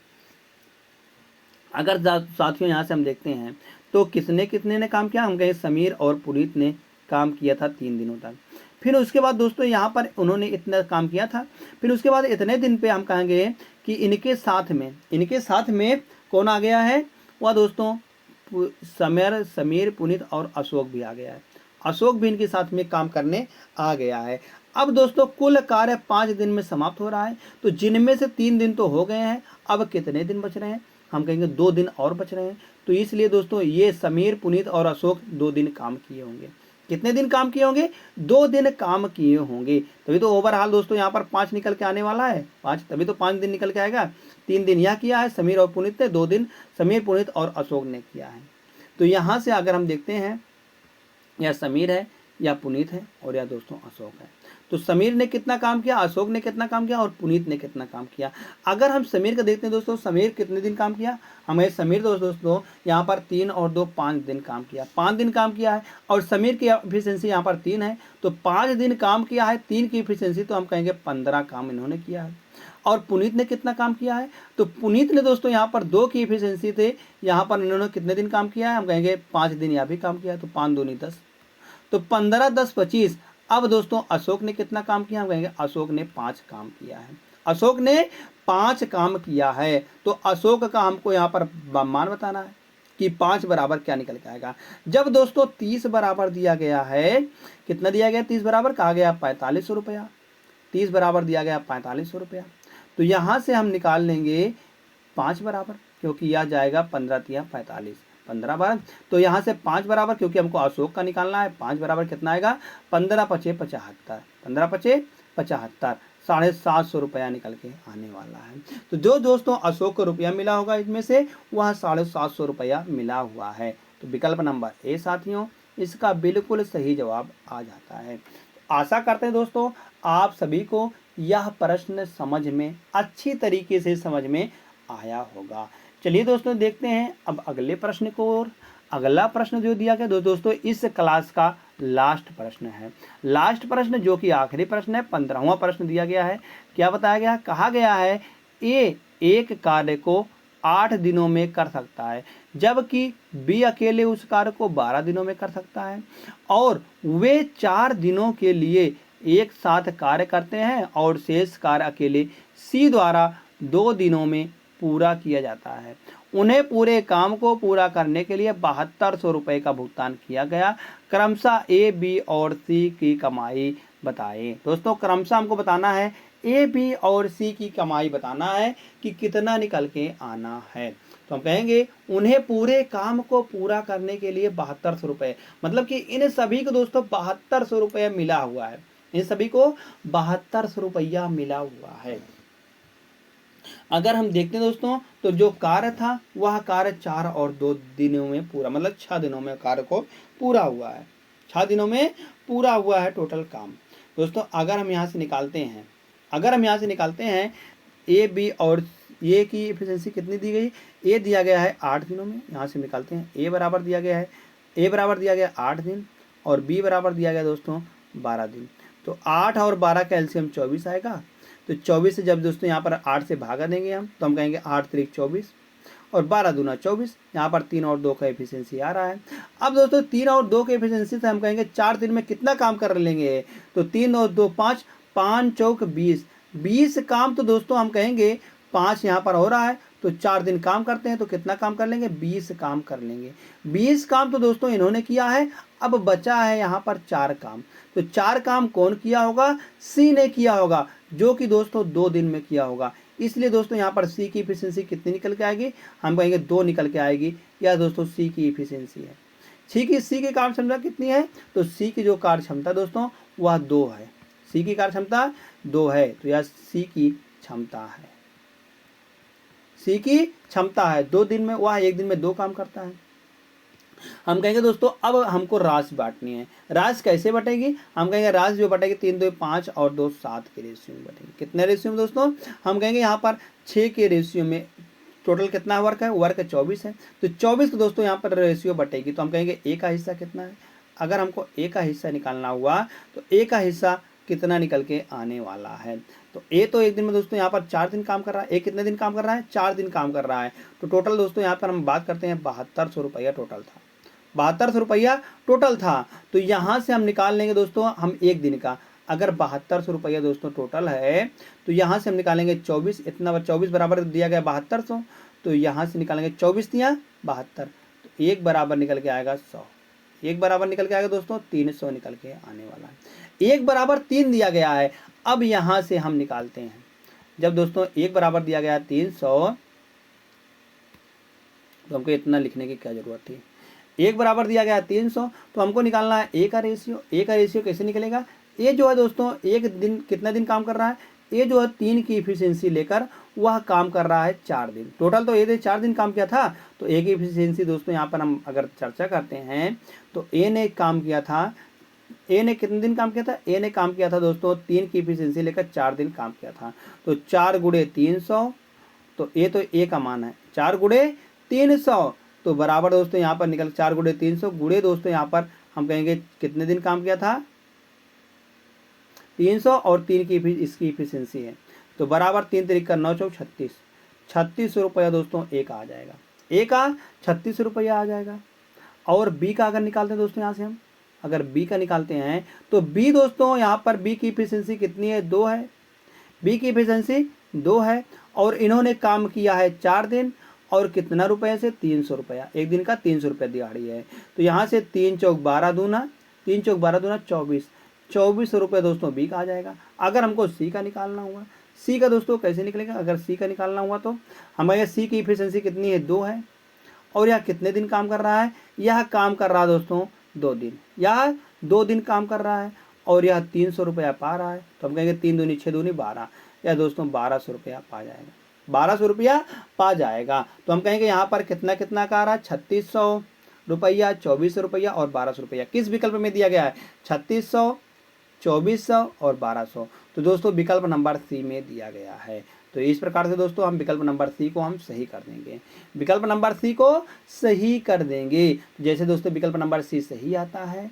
अगर साथियों यहाँ से हम देखते हैं तो कितने ने काम किया? हम कहें समीर और पुनीत ने काम किया था 3 दिनों तक। फिर उसके बाद दोस्तों यहाँ पर उन्होंने इतना काम किया था। फिर उसके बाद इतने दिन पे हम कहेंगे कि इनके साथ में कौन आ गया है? वह दोस्तों समीर पुनीत और अशोक भी आ गया है। अशोक भी इनके साथ में काम करने आ गया है। अब दोस्तों कुल कार्य 5 दिन में समाप्त हो रहा है। तो जिनमें से 3 दिन तो हो गए हैं, अब कितने दिन बच रहे हैं? हम कहेंगे 2 दिन और बच रहे हैं। तो इसलिए दोस्तों ये समीर पुनीत और अशोक 2 दिन काम किए होंगे। कितने दिन काम किए होंगे? 2 दिन काम किए होंगे। तभी तो ओवरऑल दोस्तों यहाँ पर 5 निकल के आने वाला है। 5 तभी तो 5 दिन निकल के आएगा। 3 दिन यह किया है समीर और पुनीत ने, 2 दिन समीर पुनीत और अशोक ने किया है। तो यहाँ से अगर हम देखते हैं या समीर है या पुनीत है और या दोस्तों अशोक है। तो समीर ने कितना काम किया, अशोक ने कितना काम किया और पुनीत ने कितना काम किया। अगर हम समीर का देखते हैं दोस्तों, समीर कितने दिन काम किया? हमें समीर दोस्तों यहाँ पर 3 और 2 5 दिन काम किया। 5 दिन काम किया है और समीर की एफिशिएंसी यहाँ पर 3 है। तो 5 दिन काम किया है, 3 की एफिशिएंसी, तो हम कहेंगे 15 काम इन्होंने किया है। और पुनीत ने कितना काम किया है? तो पुनीत ने दोस्तों यहाँ पर 2 की एफिशिएंसी थे, यहाँ पर इन्होंने कितने दिन काम किया है? हम कहेंगे 5 दिन यहाँ भी काम किया है। तो 5 दूनी 10, तो 15 10 25। अब दोस्तों अशोक ने कितना काम किया? हम कहेंगे अशोक ने 5 काम किया है। अशोक ने 5 काम किया है। तो अशोक का हमको यहाँ पर मान बताना है कि 5 बराबर क्या निकल के आएगा। जब दोस्तों 30 बराबर दिया गया है, कितना दिया गया? 30 बराबर कहा गया 4500 रुपया। 30 बराबर दिया गया 4500 रुपया। तो यहाँ से हम निकाल लेंगे 5 बराबर, क्योंकि यह जाएगा 15 तिया 45, 15 बराबर। तो यहाँ से 5 बराबर, क्योंकि हमको अशोक का निकालना है, 5 बराबर कितना आएगा? 15 पचे 75, 15 पचे 75, 750 रुपया निकल के आने वाला है। तो जो दोस्तों अशोक को रुपया मिला होगा इसमें से वह 750 रुपया मिला हुआ है। तो विकल्प नंबर ए साथियों इसका बिल्कुल सही जवाब आ जाता है। आशा करते हैं दोस्तों आप सभी को यह प्रश्न समझ में अच्छी तरीके से समझ में आया होगा। चलिए दोस्तों देखते हैं अब अगले प्रश्न को। और अगला प्रश्न जो दिया गया दोस्तों इस क्लास का लास्ट प्रश्न है। लास्ट प्रश्न जो कि आखिरी प्रश्न है, 15वां प्रश्न दिया गया है। क्या बताया गया? कहा गया है ए एक कार्य को 8 दिनों में कर सकता है, जबकि बी अकेले उस कार्य को 12 दिनों में कर सकता है, और वे 4 दिनों के लिए एक साथ कार्य करते हैं और शेष कार्य अकेले सी द्वारा 2 दिनों में पूरा किया जाता है। उन्हें पूरे काम को पूरा करने के लिए 7200 रुपये का भुगतान किया गया। क्रमशः ए बी और सी की कमाई बताएं। दोस्तों क्रमशः हमको बताना है ए बी और सी की कमाई बताना है कि कितना निकल के आना है। तो हम कहेंगे उन्हें पूरे काम को पूरा करने के लिए 7200 रुपये, मतलब कि इन सभी को दोस्तों 7200 रुपये मिला हुआ है। इन सभी को 7200 रुपया मिला हुआ है। अगर हम देखते हैं दोस्तों तो जो कार्य था वह कार्य 4 और 2 दिनों में पूरा, मतलब 6 दिनों में कार्य को पूरा हुआ है। 6 दिनों में पूरा हुआ है टोटल काम। दोस्तों अगर हम यहाँ से निकालते हैं ए बी और ए की एफिशिएंसी कितनी दी गई, ए दिया गया है 8 दिनों में। यहाँ से निकालते हैं ए बराबर दिया गया है 8 दिन और बी बराबर दिया गया दोस्तों 12 दिन। तो 8 और 12 का एलसीएम 24 आएगा। तो 24 से जब दोस्तों यहाँ पर 8 से भागा देंगे हम तो हम कहेंगे 8 त्रिक 24 और 12 दूना 24। यहाँ पर 3 और 2 का एफिशिएंसी आ रहा है। अब दोस्तों 3 और 2 के एफिशिएंसी से हम कहेंगे 4 दिन में कितना काम कर लेंगे, तो 3 और 2 5, 5 चौक 20, 20 काम। तो दोस्तों हम कहेंगे 5 यहाँ पर हो रहा है तो 4 दिन काम करते हैं तो कितना काम कर लेंगे, 20 काम कर लेंगे। 20 काम तो दोस्तों इन्होंने किया है। अब बचा है यहाँ पर 4 काम। तो 4 काम कौन किया होगा, सी ने किया होगा, जो कि दोस्तों 2 दिन में किया होगा। इसलिए दोस्तों यहाँ पर सी की एफिशिएंसी कितनी निकल के आएगी, हम कहेंगे 2 निकल के आएगी। यह दोस्तों सी की एफिशिएंसी है। सी की कार्य क्षमता कितनी है, तो सी की जो कार्य क्षमता दोस्तों वह 2 है। सी की कार्य क्षमता 2 है तो यह सी की क्षमता है। सी की क्षमता है 2 दिन में, वह 1 दिन में 2 काम करता है। हम कहेंगे दोस्तों अब हमको राशि बांटनी है। राशि कैसे बटेगी, हम कहेंगे राशि जो बटेगी 3 2 5 और 2 7 के रेशियो में बटेगी। कितने रेशियो में दोस्तों, हम कहेंगे यहाँ पर 6 के रेशियो में। टोटल कितना वर्क है, वर्क 24 है। तो 24 को दोस्तों यहाँ पर रेशियो बटेगी तो हम कहेंगे ए का हिस्सा कितना है। अगर हमको ए का हिस्सा निकालना हुआ तो ए का हिस्सा कितना निकल के आने वाला है, तो ए तो 1 दिन में दोस्तों यहाँ पर 4 दिन काम कर रहा है। ए कितने दिन काम कर रहा है, 4 दिन काम कर रहा है। तो टोटल दोस्तों यहाँ पर हम बात करते हैं 7200 रुपया टोटल था। 7200 रुपया टोटल था। तो यहाँ से हम निकाल लेंगे दोस्तों हम 1 दिन का। अगर 7200 रुपया दोस्तों टोटल है तो यहाँ से हम निकालेंगे 24, इतना 24 बराबर दिया गया 7200, तो यहाँ से निकालेंगे 24 दिया 72, तो 1 बराबर निकल के आएगा 100। 1 बराबर निकल के आएगा दोस्तों 300 निकल के आने वाला है। 1 बराबर 3 दिया गया है। अब यहाँ से हम निकालते हैं, जब दोस्तों 1 बराबर दिया गया 300 तो हमको इतना लिखने की क्या जरूरत थी। 1 बराबर दिया गया 300 तो हमको निकालना है ए का रेशियो। ए का रेशियो कैसे निकलेगा, ए जो है दोस्तों 1 दिन कितना दिन काम कर रहा है, ए जो है 3 की एफिशिएंसी लेकर वह काम कर रहा है 4 दिन। टोटल तो ए 4 दिन काम किया था। तो ए की एफिशिएंसी दोस्तों यहाँ पर हम अगर चर्चा करते हैं तो ए ने काम किया था, ए ने कितने दिन काम किया था, ए ने काम किया था दोस्तों 3 की एफिशिएंसी लेकर 4 दिन काम किया था। तो 4 गुणे 300, तो ए का मान है 4 गुणे 300, तो बराबर दोस्तों यहाँ पर निकल 4 गुणे 300 गुणे दोस्तों यहाँ पर हम कहेंगे कितने दिन काम किया था 300 और 3 की इसकी एफिशिएंसी है। तो बराबर 3 तरीक का 9 चौक 36, 3600 रुपया दोस्तों ए का आ जाएगा। ए का 3600 रुपया आ जाएगा। और बी का अगर निकालते हैं दोस्तों यहाँ से हम अगर बी का निकालते हैं तो बी दोस्तों यहाँ पर बी की एफिशिएंसी कितनी है, 2 है। बी की एफिशिएंसी 2 है और इन्होंने काम किया है 4 दिन और कितना रुपये से 300 रुपया। 1 दिन का 300 रुपया दिहाड़ी है। तो यहाँ से 3 चौक 12 दूना 24, 2400 रुपये दोस्तों बी का आ जाएगा। अगर हमको सी का निकालना हुआ, सी का दोस्तों कैसे निकलेगा, अगर सी का निकालना हुआ तो हमारे सी की एफिशिएंसी कितनी है, 2 है। और यह कितने दिन काम कर रहा है, यह काम कर रहा है दोस्तों 2 दिन, यह 2 दिन काम कर रहा है और यह 300 रुपया पा रहा है। तो हम कहेंगे 3 दूनी 6 दूनी 12, यह दोस्तों 1200 रुपया पा जाएगा, 1200 रुपया पा जाएगा। तो हम कहेंगे यहाँ पर कितना कितना का आ रहा है, 3600 रुपया, 2400 रुपया और 1200 रुपया। किस विकल्प में दिया गया है, 3600, 2400 और 1200। तो दोस्तों विकल्प नंबर सी में दिया गया है। तो इस प्रकार से दोस्तों हम विकल्प नंबर सी को हम सही कर देंगे, विकल्प नंबर सी को सही कर देंगे। जैसे दोस्तों विकल्प नंबर सी सही आता है।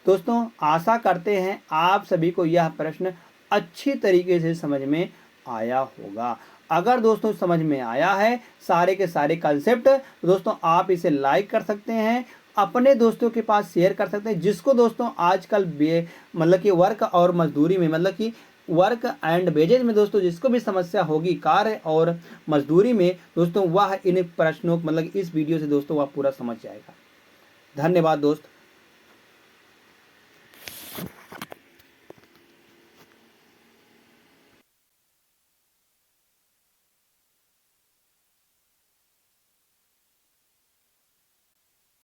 दोस्तों आशा करते हैं आप सभी को यह प्रश्न अच्छी तरीके से समझ में आया होगा। अगर दोस्तों समझ में आया है सारे के सारे कंसेप्ट, तो दोस्तों आप इसे लाइक कर सकते हैं, अपने दोस्तों के पास शेयर कर सकते हैं, जिसको दोस्तों आजकल मतलब कि वर्क और मजदूरी में, मतलब कि वर्क एंड वेजेज में दोस्तों जिसको भी समस्या होगी कार्य और मजदूरी में दोस्तों, वह इन प्रश्नों मतलब इस वीडियो से दोस्तों वह पूरा समझ जाएगा। धन्यवाद दोस्त।